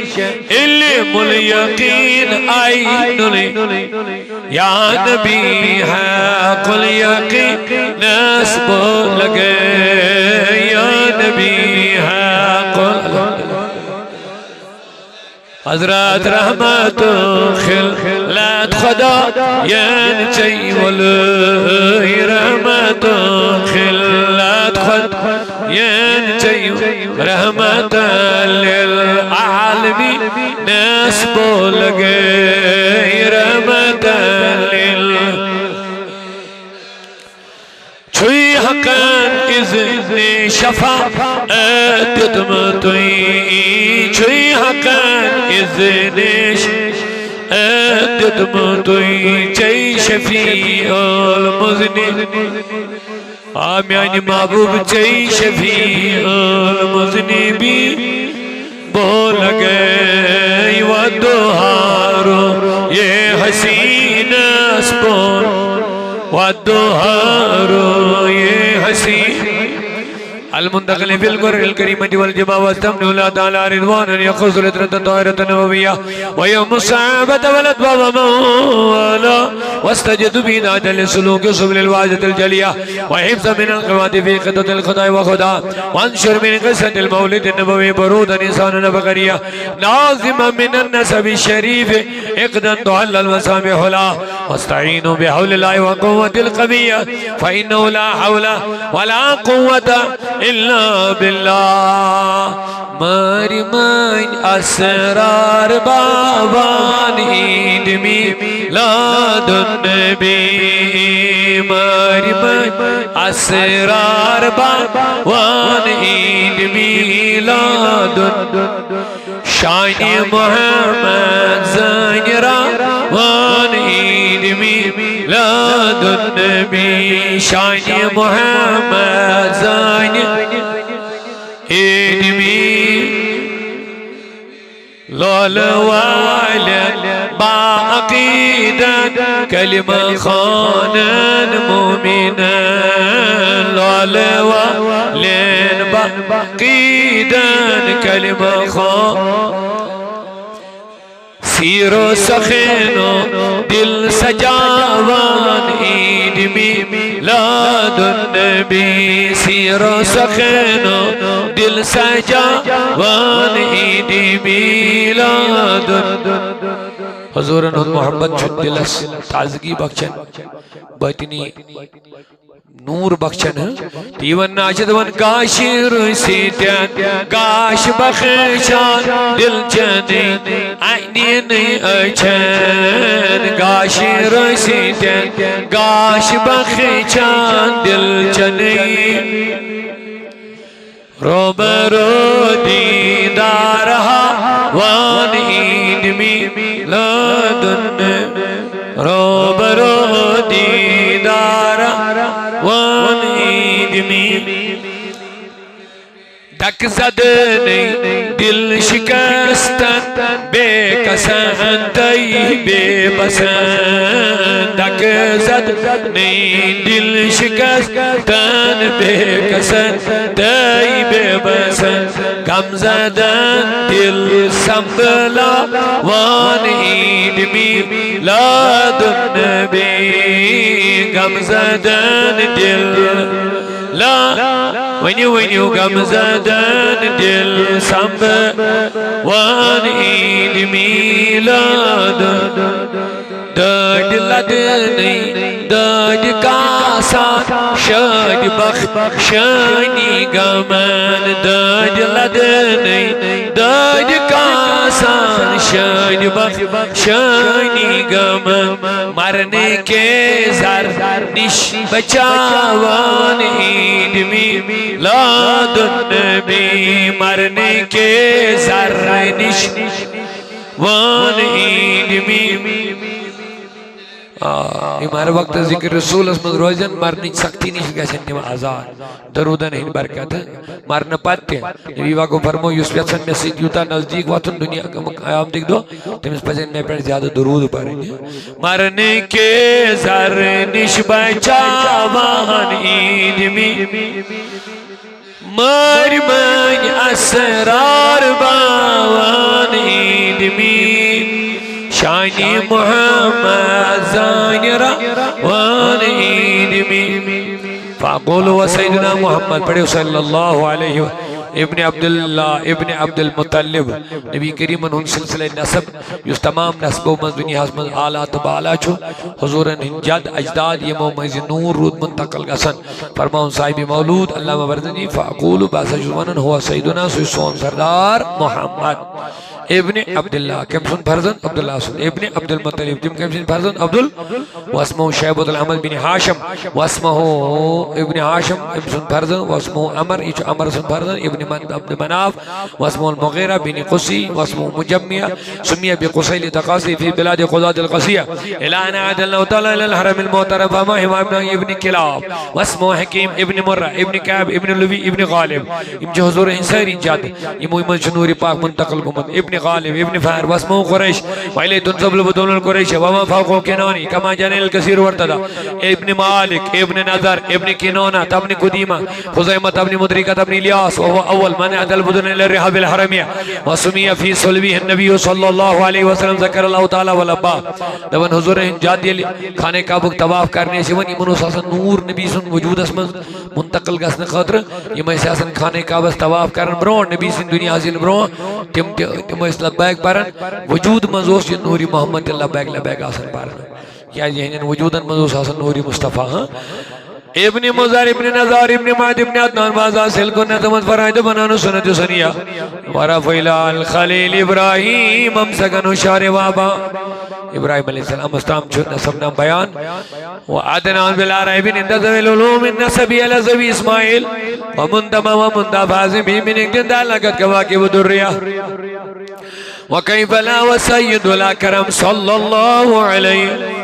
इल्मुल यकीन आइनुल या नबी है कुल यकीन नस्ब लगे या नबी है कुल हजरत रहमत खिलत खुदा यनचै वली रहमत खिलत खुदा यनचै रहमत लिल आलमीन नस्ब लगे रहमत लिल छुई हकन इज़्ने शफाअत तुम तुई छुई हकन इज़निश दितमुतुई चई शफीउल मुज़निब आम्यानी महबूब चई शफीउल मुज़निबी बोल गए वदुहारो ये हसीन स्पोन वदुहारो ये हसीन المنتقل في القرى الكريمة والجبا واستمنوا الله تعالى رضوانا يخص لترة طائرة نبوية ويوم الصعبة والأطباب مولا واستجدوا بذات للسلوك سبل الواجة الجلية وحفظ من القوات في قطة الخطاء وخدا وانشر من قصة المولد النبوي برودا إنسانا بقرية ناظما من النسب الشريف اقدا تعلى المسامح لا واستعينوا بحول الله وقوة القوية فإنه لا حول ولا قوة إلا بالله ماري ماين أسرار بابان عيد ميلاد النبي ماري ماين أسرار بابان عيد ميلاد شاين محمد زينرا وان عيد ميلاد النبي شاين محمد زينرا عيد ميلاد والد بعقيدة كلمة خانا مؤمنا لولا والد بعقيدة كلمة خانا سيرو سخينو دل سجاوان عيد ميلاد النبي سيرو سخينو دل سجاوان عيد ميلاد حضور محمد چھن دلس تازگی بخشن باطنی نور بخشن تیون ناشد ون کاشر سیتن کاش بخشان دل چنی عینی نہیں اچھن کاشر سیتن کاش بخشان دل چنی روبرو دیدارها وان عید میلاد روبرو دیدارها وان عید میلاد دک زدنی دل شکستن بے کسن تی بے بسن دک زدنی دل شکستن بے کسن تی بے بسن غم زدن دل سنبلا وان عید میلاد النبی غم زدن دل لا ونيو غم زدن دل سنب وان عید میلاد داد لدنی داد کاسان شاد بخشانی غمن داد لدنی داد کاسان شاد بخشانی غمن مرنے کے زر نش بچاوان عید میلاد النبی مرنے کے زر نش وان عید میلاد हर वक्त जिक्र रसूल अस्मद रोजन मरने शक्ति नहीं गया छन्ने में आज़ाद दरूदन हिन बरकत मरने पाते नबी वाको फरमो युस व्यसन में सीध युता नजदीक वातन दुनिया का मकाम देख दो तुम इस पजन ने पर ज़्यादा दरूद पढ़ेंगे मरने के ज़र निश बचावान ईद में मर मन असरार बावान ईद में शानी मुहम्मद ज़ानिरा वान ईद में फ़ाक़ुलु व सैयदना मुहम्मद पढ़े सल्लल्लाहु अलैहि इब्न अब्दुल्ला इब्न अब्दुल मुत्तलिब नबी करीम उन सिलसिले नसब युस तमाम नस्बो मज़दुनी हस्मद आला तबाला छो हुज़ूरन हिंजद अजदाद यमो मज़ नूर रूद मुंतकल गसन फरमाउन साहिब मौलूद अल्लाह मबरदनी फ़ाक़ुलु बासा जुज़वानन हुआ सैयदना सुइसोन सरदार मुहम्मद इब्ने अब्दुल्लाह कम सुन फर्जन अब्दुल्लाह सुन इब्ने अब्दुल मुत्तलिब जिम कम सुन फर्जन अब्दुल वस्मो शैबतुल अमल बिन हाशिम वस्मो इब्ने हाशिम कम सुन फर्जन वस्मो अमर इच अमर सुन फर्जन इब्ने अब्द मनाफ वस्मो मुगीरा बिन कुसी वस्मो मुजम्मिया सुमिया बिकुसैल तकासी फी बिलाद खुदात अल क़सिया इला अन अदल्लाहु तआला इला अल हरम अल मुतरफ मा हुवा इब्ने किलाब वस्मो हकीम इब्ने मुर्रा इब्ने काब इब्ने लुवी इब्ने गालिब इम जो हुजूर इंसारी जाद इम नूर पाक मुंतकिल गुमद इब्ने गालिब इब्ने फार वस्मो कुरैश वैले तुनसबल बदुल कुरैश वमा फाको किनानी कमा जनल कसीर वर्तदा इब्ने मालिक इब्ने नजर इब्ने किनोना तबने कुदीमा खुजैमा तबने मुदरिका तबने इलियास व अव्वल मन अदल बुदन इल रिहाब अल हरमिया वसमिया फी सलबी नबी सल्लल्लाहु अलैहि वसल्लम ज़कर अल्लाह तआला वल अब्बा दवन हुजूर जादी खाने काबा तवाफ करने से वनी मनुस आसन नूर नबी सुन वजूदस मन मुंतकिल गसन खतर यम आसन खाने काबा तवाफ करन ब्रो नबी सुन दुनिया हासिल ब्रो तिम लब्बैक परन वजूद मजोस ये नूरी मोहम्मद लब्बैक लब्बैक आसन परन क्या ये वजूदन मजोस आसन नूरी मुस्तफा हां इब्ने मुज़र इब्ने नज़ार इब्ने माद इब्ने अदनान वाज़ा सिलको नज़मत फराइद बनानो सुन्नत सनिया वरफ़इला अल खलील इब्राहीम हम सगनु शार वाबा इब्राहीम अलैहिस्सलाम मुस्ताम छुत नसब नाम बयान व अदनान बिल अरबिन इंतज़विल उलूम नसबी अल ज़वी इस्माइल व मुंतमा व मुंतफाज़ भी मिन इक्तदा लगत कवाकिब दुर्रिया व कैफ़ ला व सय्यदुल अकरम सल्लल्लाहु अलैहि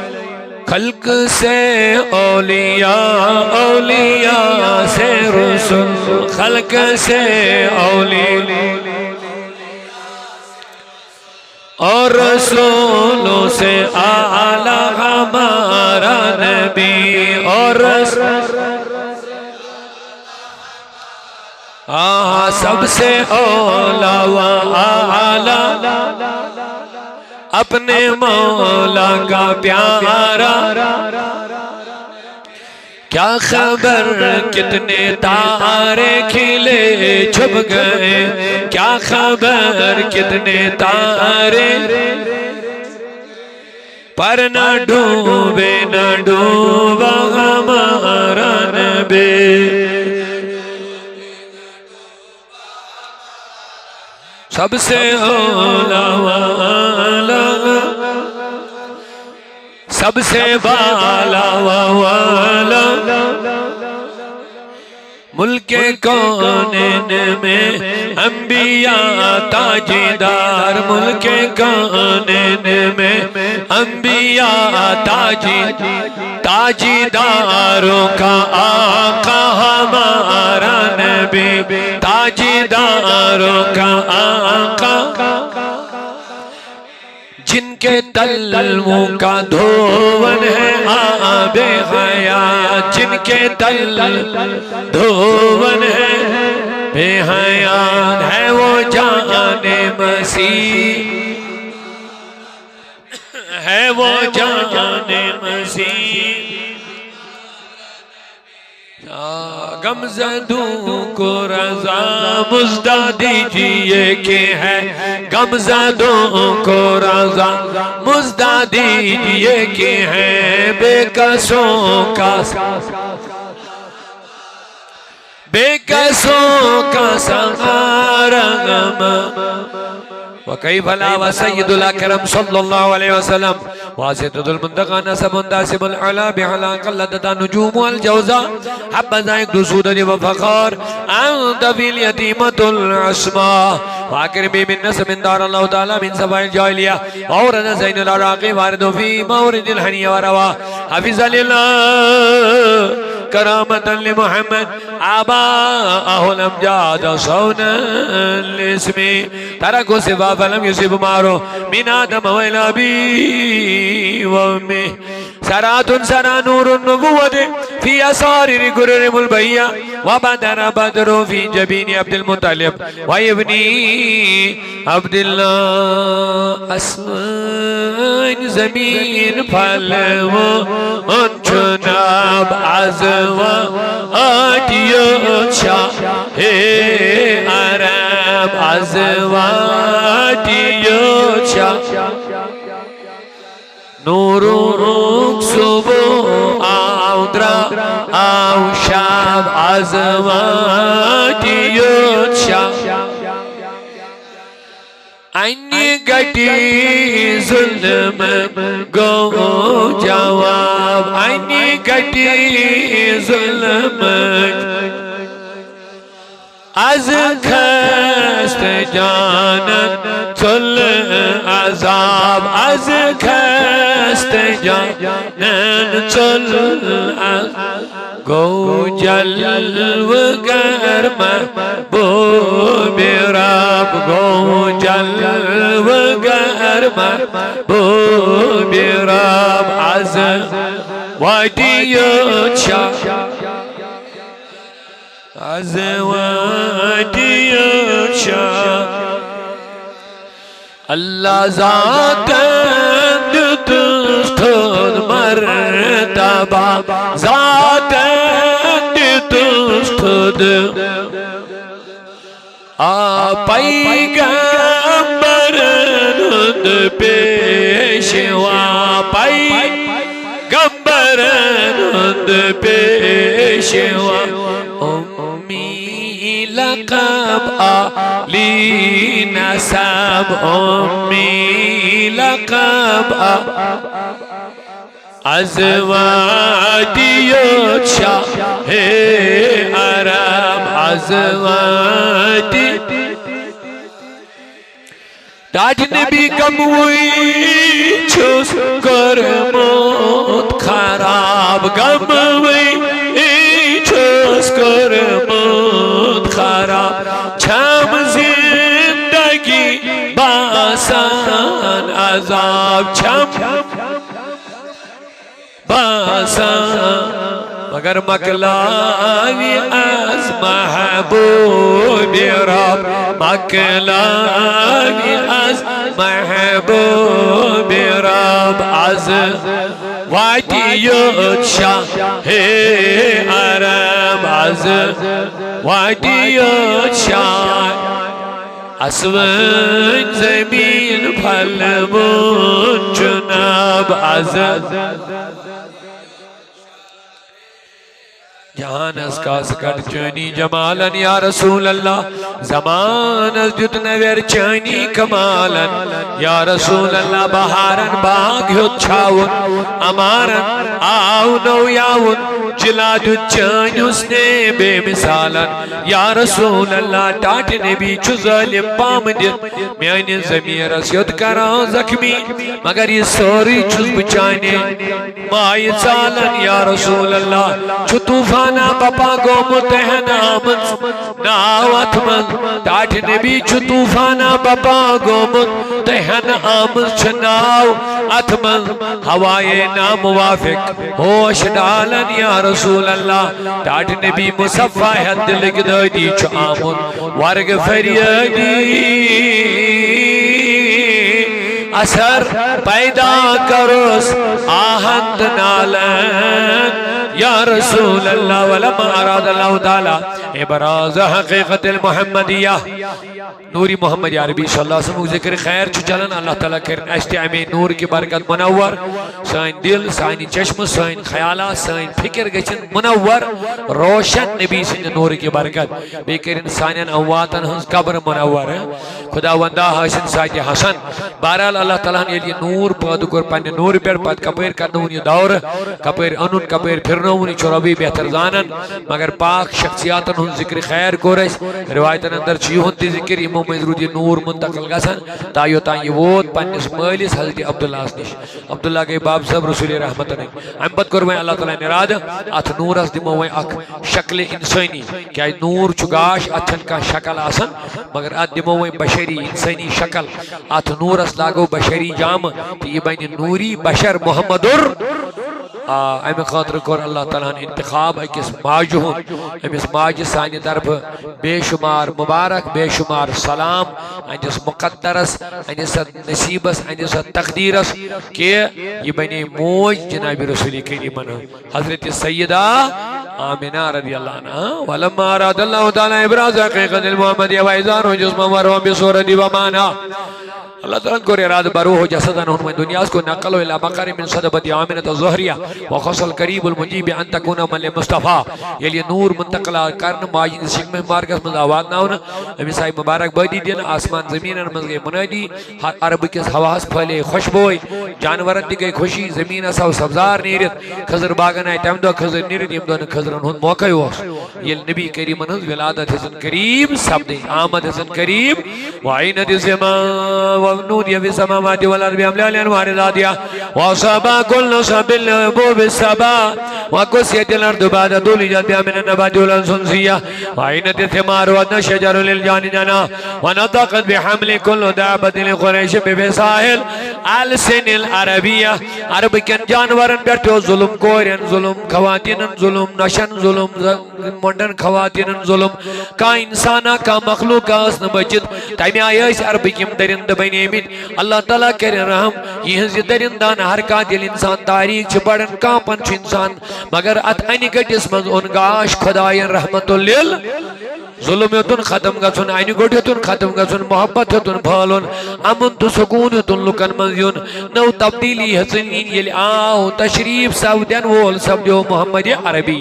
खल्क से औलिया औलिया से रसूल खल्क से औलिया और रसूलों से आला हमारा नबी और सबसे औला व आला अपने मौला का प्यारा क्या खबर कितने तारे खिले छुप गए क्या खबर कितने तारे पर न डूबा हमारा नबी सबसे औला वाला सबसे बाला वाला मुल्के कौनैन में अंबिया ताजीदार मुल्के कौनैन में अंबिया ताजीदारों का आका हमारा नबी ताजीदारों का आका जिनके तलवों का धोवन है आबे हयात जिनके तल धोवन है बेहयात है वो जाने मसीह है वो जाने मसीह गमज़दों को रज़ा मुज़्दा दीजिए कि है गमज़दों को रज़ा मुज़्दा दीजिए कि है बेकसों का सहारा वकई भला व सय्यदुल अकरम सल्लल्लाहु अलैहि वसल्लम वासितुल मुंतका नसबुन दासिबुल अला बिहला कल्लदता नुजूम वल जौजा हब्बा दुसूद व फखर अंत बिल यतीमतुल अस्मा वाकिर बि मिन नसबिन दार अल्लाह तआला मिन सबाइल जाहिलिया और ज़ैनुल अराक़ी वारिदु फी मौरिदिल हनिया व रवा हफिज़लिल्लाह करामतन लि मुहम्मद आबाहुल अमजाद सौनल इसमी तरको सिवा फलम युसिब मारो मिन आदम व इला अबी व उम्मी सरातुन सरा नूरुन नबुव्वत फी असारिर गुरुरिमुल बैया व बदर बदरु फी जबीन अब्दुल मुत्तलिब व इब्नी अब्दुल्लाह अस्मान ज़मीन फल वो चुनाब आज़वा आटियो शाहे अरब आज़वा आटियो शाह नूरू सुबो आउद्रा आउशाब आज़वा आटियो शाह अन्य गटी जुल्म गो जवाब अन्य गटी जुल्म az khast janan tul azab az khast janan tul go jalwgar mahbub rab go jalwgar mahbub rab az wadiyat shah azwadiyat shah Allah zaten dütüstün mertaba zaten dütüstün peygamberin peşva peygamberin peşva لقب آلی نسب امی لقب ازوادیت شاه عرب ازوادی تاج نبی گموی چوس کرمت خراب گموی چوس کرمت خراب چم زندگی باسان عذاب چم باسان مگر مکلاوی از محبوب رب مکلاوی از محبوب رب از وادیت شاه عرب از وادیت شاه اسود زمین پلمون جناب از جہان اس کا سکت چانی جمالا یا رسول اللہ زمان اس جتن ویر چانی کمالا یا رسول اللہ بہارن باغ چھاون امارن آونو یاون جلاد چانی اس نے بے مثالا یا رسول اللہ ٹاٹ نبی چو ظالم پام دل میانی زمیر اسیت کران زخمی مگر یہ سوری چوز بچانے مائی چالا یا رسول اللہ چو طوفان بپا گو متحن آمد ناوات من تاج نبی چو طوفانا بپا گو متحن آمد چناو اتمن ہوائے ناموافق ہوش ڈالن یا رسول اللہ تاج نبی مصفہ حد لگ دی چو آمد ورگ فریدی اثر پیدا کروس آہند نالن یا رسول اللہ ولما اراد اللہ تعالی ابراز حقیقت المحمدیہ نوری محمد عربی صلی اللہ علیہ وسلم ذکر خیر چو چلن اللہ تعالیٰ کرن اشتی امی نور کی برکت منور سائن دل سائن چشم سائن خیالات سائن فکر گچن منور روشن نبی سن نور کی برکت بے کرن سائن اواتن ہنس قبر منور خدا وندہ حسن سائد حسن بہرحال اللہ تعالیٰ نے یہ نور پادو کر پانے نور پر پاد کپیر کرنون یہ دور کپیر انون کپیر پھرنونی چورابی بہتر زانن مگر پاک شخصیاتن ہن ذکر خیر کورش روایتن اندر چیو ہنتی ذکر امام مزرود یہ نور منتقل گسن تایو تان یہ ووت پانیس مالیس حضرت عبداللہ اسنش عبداللہ کے باب صاحب رسول رحمت نے امبت کروائیں اللہ تعالیٰ نے راد ات نور اس دموائیں اک شکل انسانی کیا نور چگاش اتن کا شکل آسن مگر ات دموائیں بشری انسانی شکل ات نور اس لاغو بشری جام تو یہ بین نوری بشر محمدر امی خاطر کور اللہ تعالیٰ نے انتخاب اکس ماجہ ہون امیس ماجہ سانی طرف بے شمار مبارک بے شمار سلام انجس مقدرس انجس نصیبس انجس تقدیرس کہ یہ بنی موج جناب رسول کریم حضرت سیدہ آمینہ رضی اللہ عنہ ولما اراد اللہ تعالیٰ ابراز حقیقت المحمدیہ وعظان و جسم وروم بصورت ومانا अल्लाह ताला को इराद बरूह जसदन हुन दुनिया को नकलो इला मकर मिन सदबती आमिनत ज़हरिया व खसल करीबुल मुजीब अन तकुना मल मुस्तफा ये नूर मुंतकला करन माजिद शिक में मार्गस में आवाज ना होना अभी साई मुबारक बदी दिन आसमान जमीन में गए मुनादी अरब के हवास फले खुशबोई जानवर दी गई खुशी जमीन सौ सब्जार नीरत खजर बागन आय तम दो खजर नीरत यम दोन खजरन हुन मौका हो ये नबी करीम हन विलादत हसन करीम शब्द आमद हसन करीम वाइनत समा ونودي في السماوات والارض بأملال انوار راديا وصبا كل صبل بوب السبا وكسيت الارض بعد دولجت من النبات والانسنسيه وعينت الثمار وادنى الشجر للجان جنا ونطقت بحمل كل دابه لقريش بفصاحل السن العربيه عرب كن جانورن बैठो जुल्म कोरन जुल्म खवातीनन जुल्म नशन जुल्म मंडन खवातीनन जुल्म का इंसाना का मखलूक आस न बचित तमे आयस अरब किम दरिंद बनेमित अल्लाह ताला करे रहम यह दरिंदान हर का दिल इंसान तारीख छ बड़न कापन छ इंसान मगर अत अनि गटिस मज उन गाश खुदायन रहमतुल लिल जुल्म युतन खत्म गसन अनि गोटियतन खत्म गसन मोहब्बत युतन फालन अमन तो सुकून युतन लुकन मज युन नौ तब्दीली हसन यल आओ तशरीफ सऊदन वोल सब्दो मोहम्मद अरबी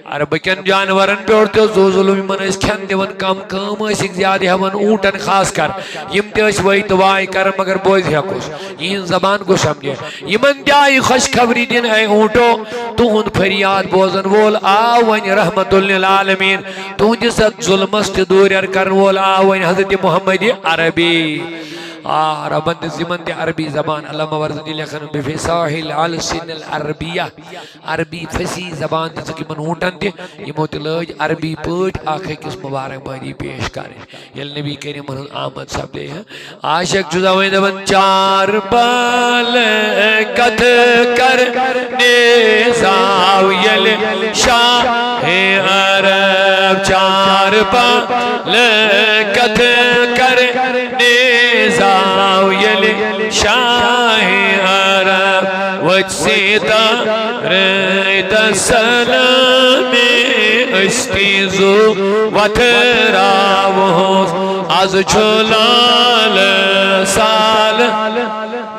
अरब कन जानवरन पे तो जुल्म मन खन दिवन कम कम ज्यादा हवन ऊटन खास कर यम वत वाय कर मगर बोझ हेकुस इन जबान को समझे यमन दाय खुशखबरी दिन है ऊटो तुहद फरियाद बोजन वोल आ वन रहमतुल लिल आलमीन तुहदिस जुल्मस त दूर कर वोल आ वन हजरत मोहम्मद अरबी रबंद जिमन अरबी जबान अल्लामा वर्ज़नी लेखन बिफसाहिल अलसिन अरबिया अरबी फसी जबान तकरीबन ऊटन ते यमो त लज अरबी पट आख किस मुबारक बारी पेश करे यल नबी करीम आमद सबले आशिक जुदावे दबन चार पाल कथ कर ने सावियल शाह अरब चार पाल कथ कर ने यल शाह अरब वसीता रेत सलाम अस्तिजो वथरावो आज छोलाल साल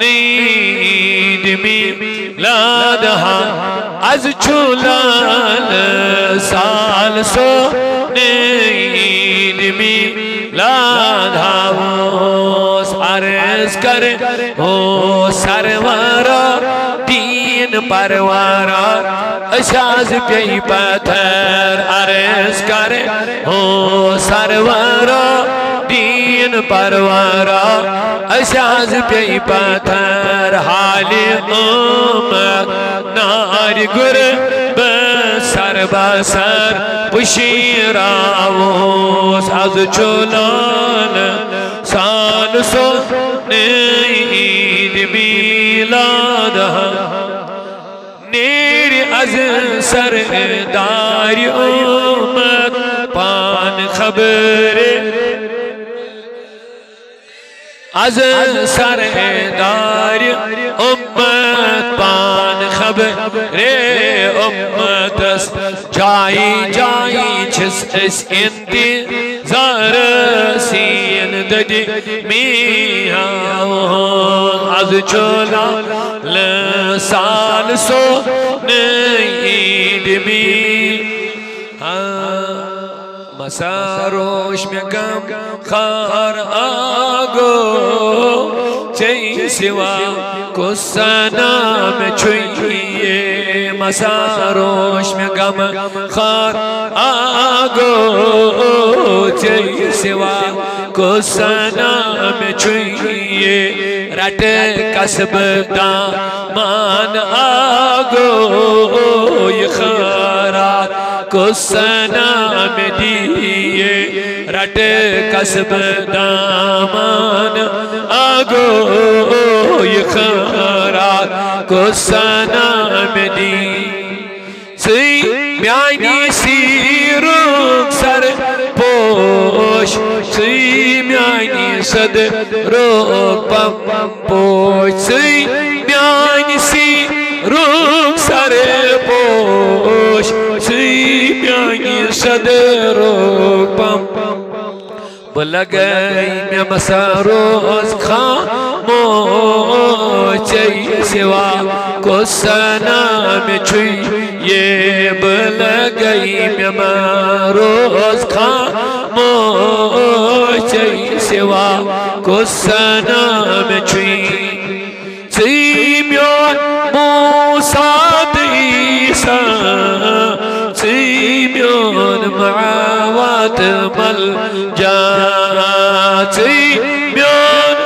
नीद मिलादहा आज छोलाल साल सो नीद मिलादहा अर्ज कर हो सरवरा तीन परवारा अशाज पे पत्थर अर्ज कर हो सरवरा तीन परवारा अशाज पे पत्थर हाल नार गुर बसर बसर पुशीरावो साज चोलान साल सो ईद मिलाद नेर अज सरदार उम्मत पान खबर अज सरदार उम्मत पान खबर उम्मत जाई जाई छिस इस इंतजार सीन ददी मिया आज चोला ल साल सो ईद मी मसारोश में गम खार आगो जय सिवा को सना में छुइए मसारोश में गम खार आगो जय सिवा को सना में छुइए रट कसब दामान आगो ये खरात को सना में दिए रट कसब दामान आगो ये खरात को सना में दी सी म्यानी सी रुख सर पोश सी म्यानी सद रोक पम पोश सी म्यानी सी रुख सर पोश सी म्यानी सद रोक पम बलगई में मसरोज खामोश सिवा को सना में छुई ये बलगई में मरोज खामोश सिवा को सना में छुई Simeon Musa Isa Simeon Ma'awat Malja Simeon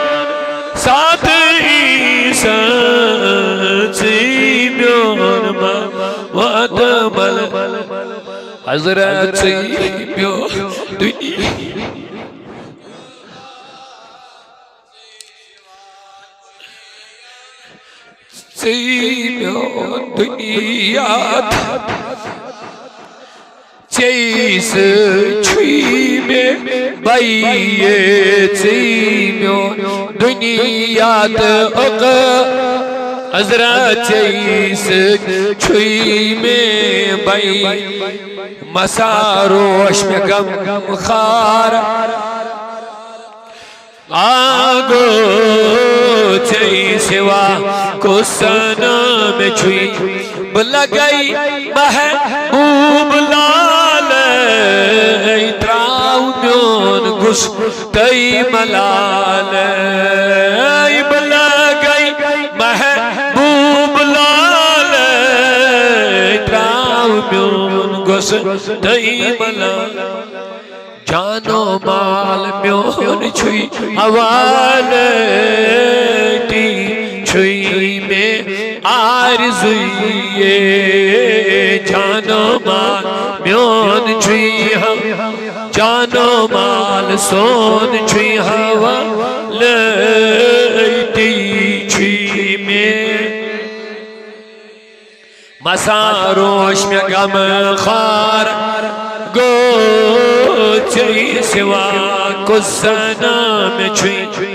Sad Isa Simeon Ma'awat Malja Hazrat Simeon Simeon dunia Chase tree me baye Simeon dunia oka Hazrat Chase tree me baye Masarosh me gam khar आगो चई सिवा को सना में छुई बलगई महबूब लाल त्राउ म्योन घुस तई मलाल बलगई महबूब लाल त्राउ म्योन घुस तई मलाल जानो माल म्योन छुई हवाले टी छुई में आरज़ुए जानो माल म्योन छुई हम जानो माल सोन छुई हवाले टी छुई में मसारोश में गम खार गो चई सिवा को सना में छुई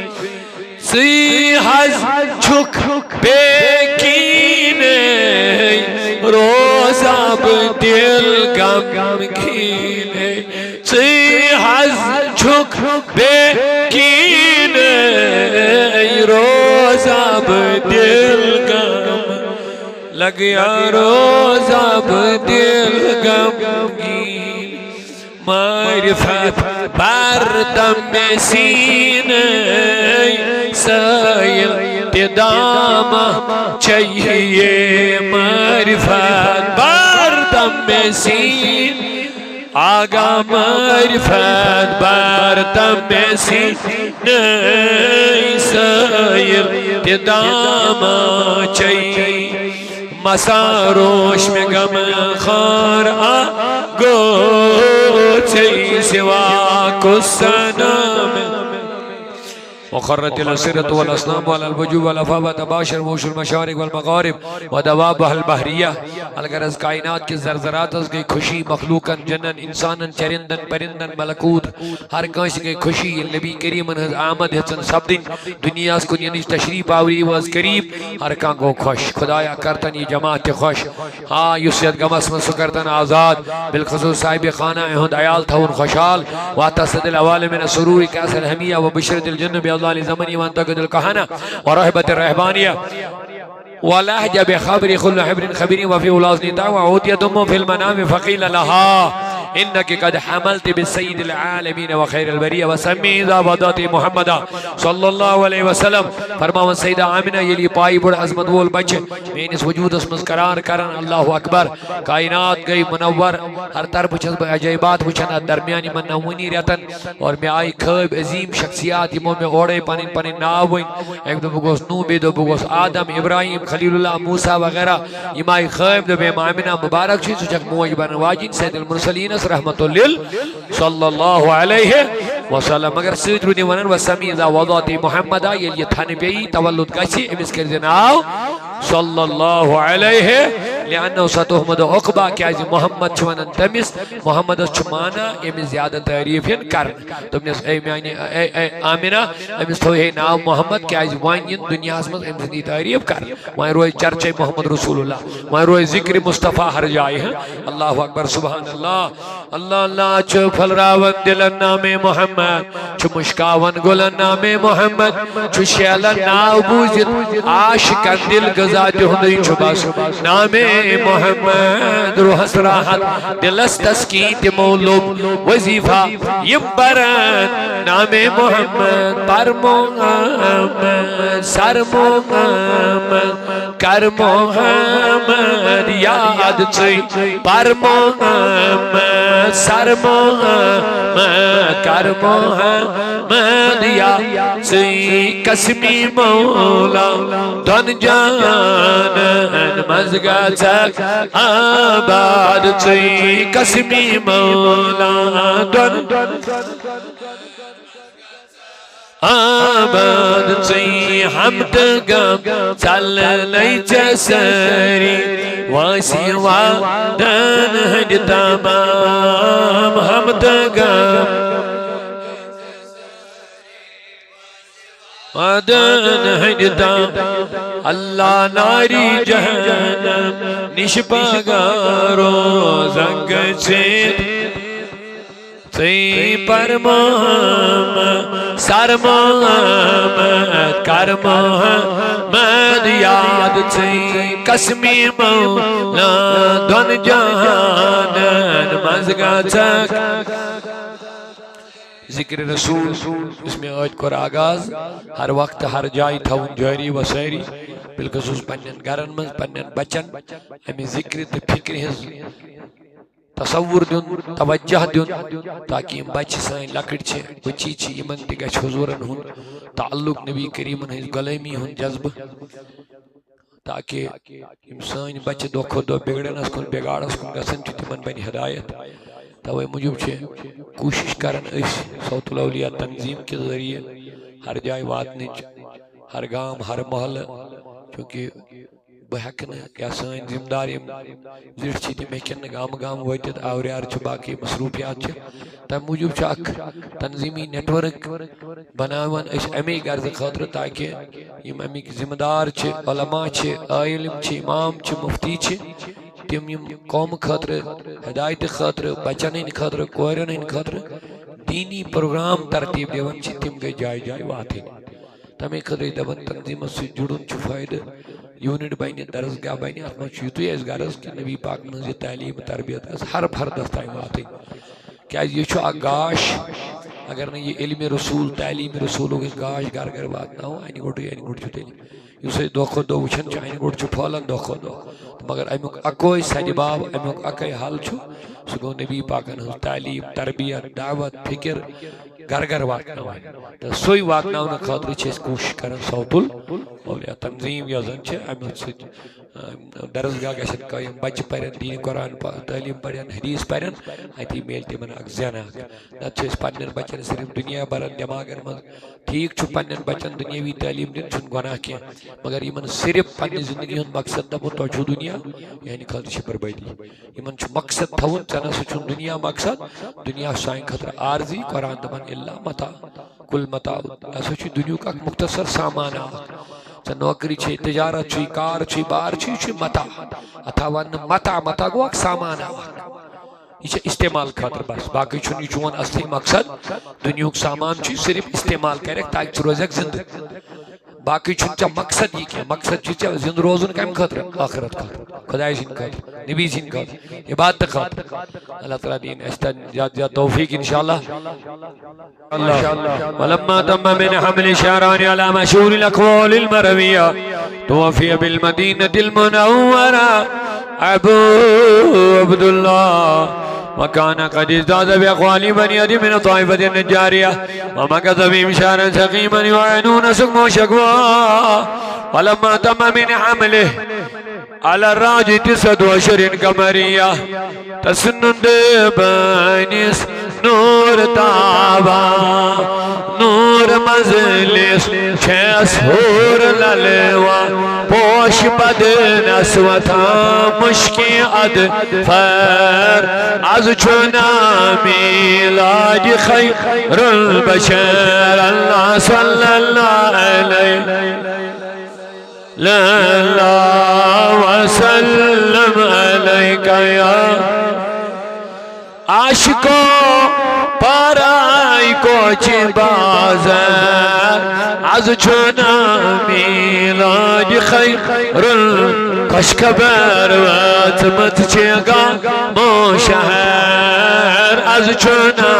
सी हज छुक बेकीने रोज़ा दिल गम कीने सी हज छुक बेकीने रोज़ा दिल गम लगिया रोज़ा दिल गम मारिफत बरदम में सीने सैल तिदाम चाहिए मारिफत बरदम में सीन आगा मारिफत बरदम में सीने सैल तिदाम चाहिए मसारोश में गम खार गो चई सिवा को सना में وخرت الأسرة والأصنام والألوجوب والأفاب تباشر ووش المشارق والمغارب ودوابها البحرية الغرض कायनात के ज़रज़रात गई खुशी मखलूकन जनन इंसानन चरिंदन परिंदन मलकूत हर कांस गई खुशी नबी करीम आमद हसन सब दिन दुनिया को यानी तशरीफ आवरी वस करीब हर कां को खुश खुदाया करतन ये जमात खुश हाँ युसियत गमस में सुकरतन आज़ाद बिलखुसूस साहिब खाना हुद अयाल थउन खुशहाल वातसदिल अवालिम मिन सुरूर कासल हमिया व बशरतिल जन्न बिअल्लाह ज़मनी व अंतक़दुल कहना व रहबत रहबानिया वलहज बखबरी खुल हब्रिन खबरी वफी उलाज़नी दावा उतियतुम फिल मनाम फ़क़ील लहा इन्नक कद हमलत बिसय्यिदिल आलमीन व खैरिल बरिया व सम्मी ज़ा वदाति मुहम्मद सल्लल्लाहु अलैहि वसल्लम फरमावन सैयदा आमिना ये लिए पाई बड़ अज़मत वोल बच्चे मेनिस वजूदस मस करार करन अल्लाहु अकबर कायनात गई मुनव्वर हर तरफ छस अजैबात वचन दरमियानी मन नमूनी रतन और मैं आई खब अजीम शख्सियत यमो में ओड़े पनिन पनिन नाव एक दो बगोस नू बे दो बगोस आदम इब्राहिम खलीलुल्लाह मूसा वगैरह इमाई खैब दो बे मामिना मुबारक छी सुचक मोज बन वाजिन सैयदुल मुरसलीन रहमतुल लिल सल्लल्लाहु अलैहि वसल्लम मगर सैयद रुनी वनन व समी ज़ा वदाति मुहम्मद ये थाने पे तवल्लुद गछि इमिस कर जनाब सल्लल्लाहु अलैहि लिहानो सतोहमद उक़बा क्या मोहम्मद वनान तमिस मोहम्मद माना अमिस ज्यादा तारीफ कर दोपनस ए माने आमिना अमिस थो हे नाव मोहम्मद क्या वन दुनिया मज अमी तारीफ कर वह रोज चर्चे मोहम्मद रसूलुल्लाह वह रोज जिक्र मुस्तफ़ा हर जाए है अल्लाह अकबर सुभान अल्लाह अल्लाह अल्लाह छु फलरावन दिलन नामे मोहम्मद छु मुश्कावन गुलन नामे मोहम्मद छु शैलन नाव बूजित आशिकन दिल गजा दिहुंदई छु बस नामे मोहम्मद रूहस राहत दिलस तस्कीन दिमो लोब वजीफा यम बरन नामे मोहम्मद पर मोहम्मद सर मोहम्मद कर मोहम्मद याद छै पर मोहम्मद सर मोहम्मद कर मोहम्मद याद छै कसमी मौला धन जानन मजगा तक आबाद छै कसमी मौला धन आबाद छै हमद गम चल नै जसरी वासी वादन हद तमाम हमद गम वादन हद तमाम अल्लाह नारी जहन्नम निष्पगारो जंग चेत पर मोहम्मद सर मोहम्मद कर मोहम्मद याद छै कसमी मौला धन जानन मजगा तक जिक्र रसूल इसमें आज कर आगाज हर वक्त हर जाय थवन जारी व सैरी बिलखसूस पन्नन गरन मज पन्नन बचन अमी जिक्र तो फिक्र हिज तसव्वुर दुन तवज्जह दुन ताकि बच्चे सान लकड़ छे बच्ची छी इमन ते गछ हुजूरन हुन ताल्लुक नबी करीमन हिज गुलामी हुन जज्ब ताकि इम सान बच्चे दोखो दो बिगड़नस कुन बिगाड़स कुन गसन छ तिमन बन हिदायत तवे मुजुब छे कोशिश करन अस सौतुल औलिया तंजीम के जरिए हर जाय वातन हर गाम हर महल क्योंकि बह या सान जिम्मेदार जिठ तम हेन गाम गाम वत आवरियार बाकी मसरूफियात तम मूजूब तंजीमी नेटवर्क बनावान अमे गर्ज खतर ताकि अमिक जिम्मेदार उलमा आलिम इमाम मुफ्ती तम कौम खतर हिदायत खतर बचन हंद खतर कोरन हंद खतर दीनी प्रोग्राम तरतीब दिवन तम गई जाय जाय वात तमे खतर दपन तंजीम जुड़न फायद यूनिट बन दरसगाह बन अत युत गरज कि नबी पाक मज तालीम तरबियत हर फर्दस ताम वात क्या गाश अगर न इल्म रसूल तालीम रसूल गाश घर घर वातनो अन गोट तेल दो दो वुचान अन गोट फहलान दो मगर अमुक अकोई सदबाब अमुक अकै हल सह गो नबी पाकन हज तालीम तरबियत दावत फिक्र घर घर वातन तो सोई वातन खतर कोशिश कर सौतुल औलिया तंजीम यन अमे दरसगाह गन कायम बच्चे पर्न दीन कुरान तालीम पर्न हदीस पर्न अति मेल तिमन जना नत पन्न बच्चन सिर्फ दुनिया भरन दिमागन मज ठीक पन्न बच्चन दुनियावी तालीम दिन गुनाह कह मगर इन सिर्फ पन्ने जिंदगी हूं मकसद दपुन तुम दुनिया यानी खतर बर्बादी इन मकसद थवन चना सह दुनिया मकसद दुनिया सान खतर आर्जी कुरान दपन इल्ला मता कुल मता हसा दुनिया मुख्तसर सामान नौकरी तजारत कार बार मता अथा वन मता मता गो सामान यह इस्तेमाल खतर बस बाकी चुन असली मकसद दुनिया सामान सिर्फ इस्तेमाल कर ताकि रोजक जिंद बाकी मकसद यह क्या मकसद जिंद रोजन कम खतर आखरत खतर खुदा सिंद खतर नबी सिंद खतर इबादत खतर अल्लाह ताला दीन ज्यादा तौफीक इंशाअल्लाह वलम्मा तम्मा मिन हमल शहरान अला मशहूर अल-अक़वाल al-मरविया तवफ़ी बिल मदीनतिल मुनव्वरा अबू अब्दुल्लाह वकान क़द इज़्दाद बिअक़वाल बनी अदी मिन ताइफ़त नज्जारिया वमकथ फ़ीहिम शहरन सक़ीमन युअयनून सुक़्मा शक़वा वलम्मा तम्मा मिन हमलिहि अला राज 29 कमरिया तसन्नुद बनिस नूर ताबा नूर हूर मजलिस छस हूर ललवा पोश बदनस वथा मुश्की अद फर आज चुना मिलाद खैरुल बशर अल्लाह सल्लल्लाहु अलैहि वसल्लम अलैका या आशिको पराई को बाज़ार आज चुना मिलाद खैरुल खुशखबर वतमत चेगा मोशहर आज चुना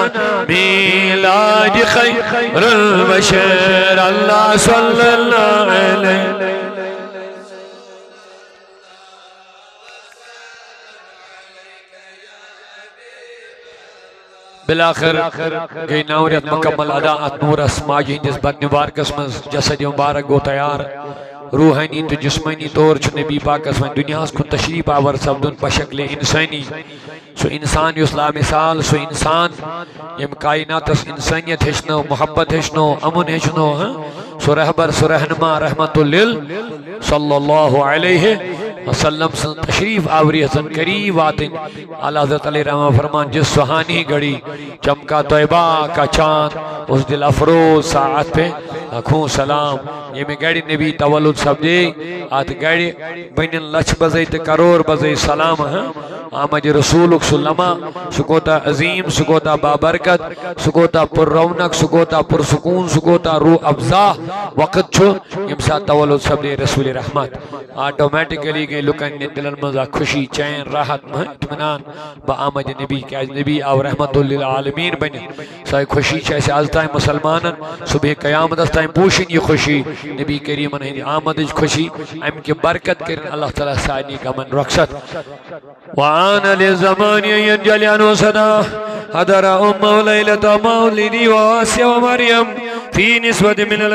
मिलाद खैरुल बशर अल्लाह सल्लल्लाहु अलैहि बिलाखिर गई नौरियत मुकम्मल अदा नूर अस्माज हिंदिस बद मुबारकस मज जसद मुबारक गो तैयार रूहानी तो जिस्मानी तौर नबी पाकस में दुनिया को तशरीफ आवर सब्दुन बशक्ल इंसानी सो इंसान युसला मिसाल सो इंसान यम कायनात इंसानियत हेचनो मोहब्बत हेचनो अमन हेचनो सो रहबर सो रहनुमा रहमतुल लिल सल्लल्लाहु अलैहि वसल्लम तशरीफ आवरियतन करीब आतिन आला हज़रत अली रहमा फरमान जिस सुहानी घड़ी चमका तैयबा का चांद उस दिल अफरोज साअत पे लाखों सलाम ये में गड़ी नबी तवल्लुद सब दे आत गड़ी बनिन लक्ष बजे ते करोड़ बजे सलाम आमद रसूल सुल्लमा सुकोता अजीम सुकोता बाबरकत सुकोता पुर रौनक सुकोता पुर सुकून सुकोता रूह अफजा वक्त छो यम सा तवल्लुद सब दे रसूल रहमत ऑटोमेटिकली के लुकन दिलन मजा खुशी चैन राहत इत्मीनान बा आमद नबी के नबी और रहमतुल लिल आलमीन बने साय खुशी जैसे आज ताई मुसलमानन सुबह क़यामत ताई पूछिन ये खुशी नबी करीमन है आमद खुशी अम के बरकत कर अल्लाह ताला सानी का मन रक्षत वान ले ज़मानी यजलियानो सदा हदरा उम्म लैलता मौलिदी व आसिया व मरियम फी निस्बत मिन अल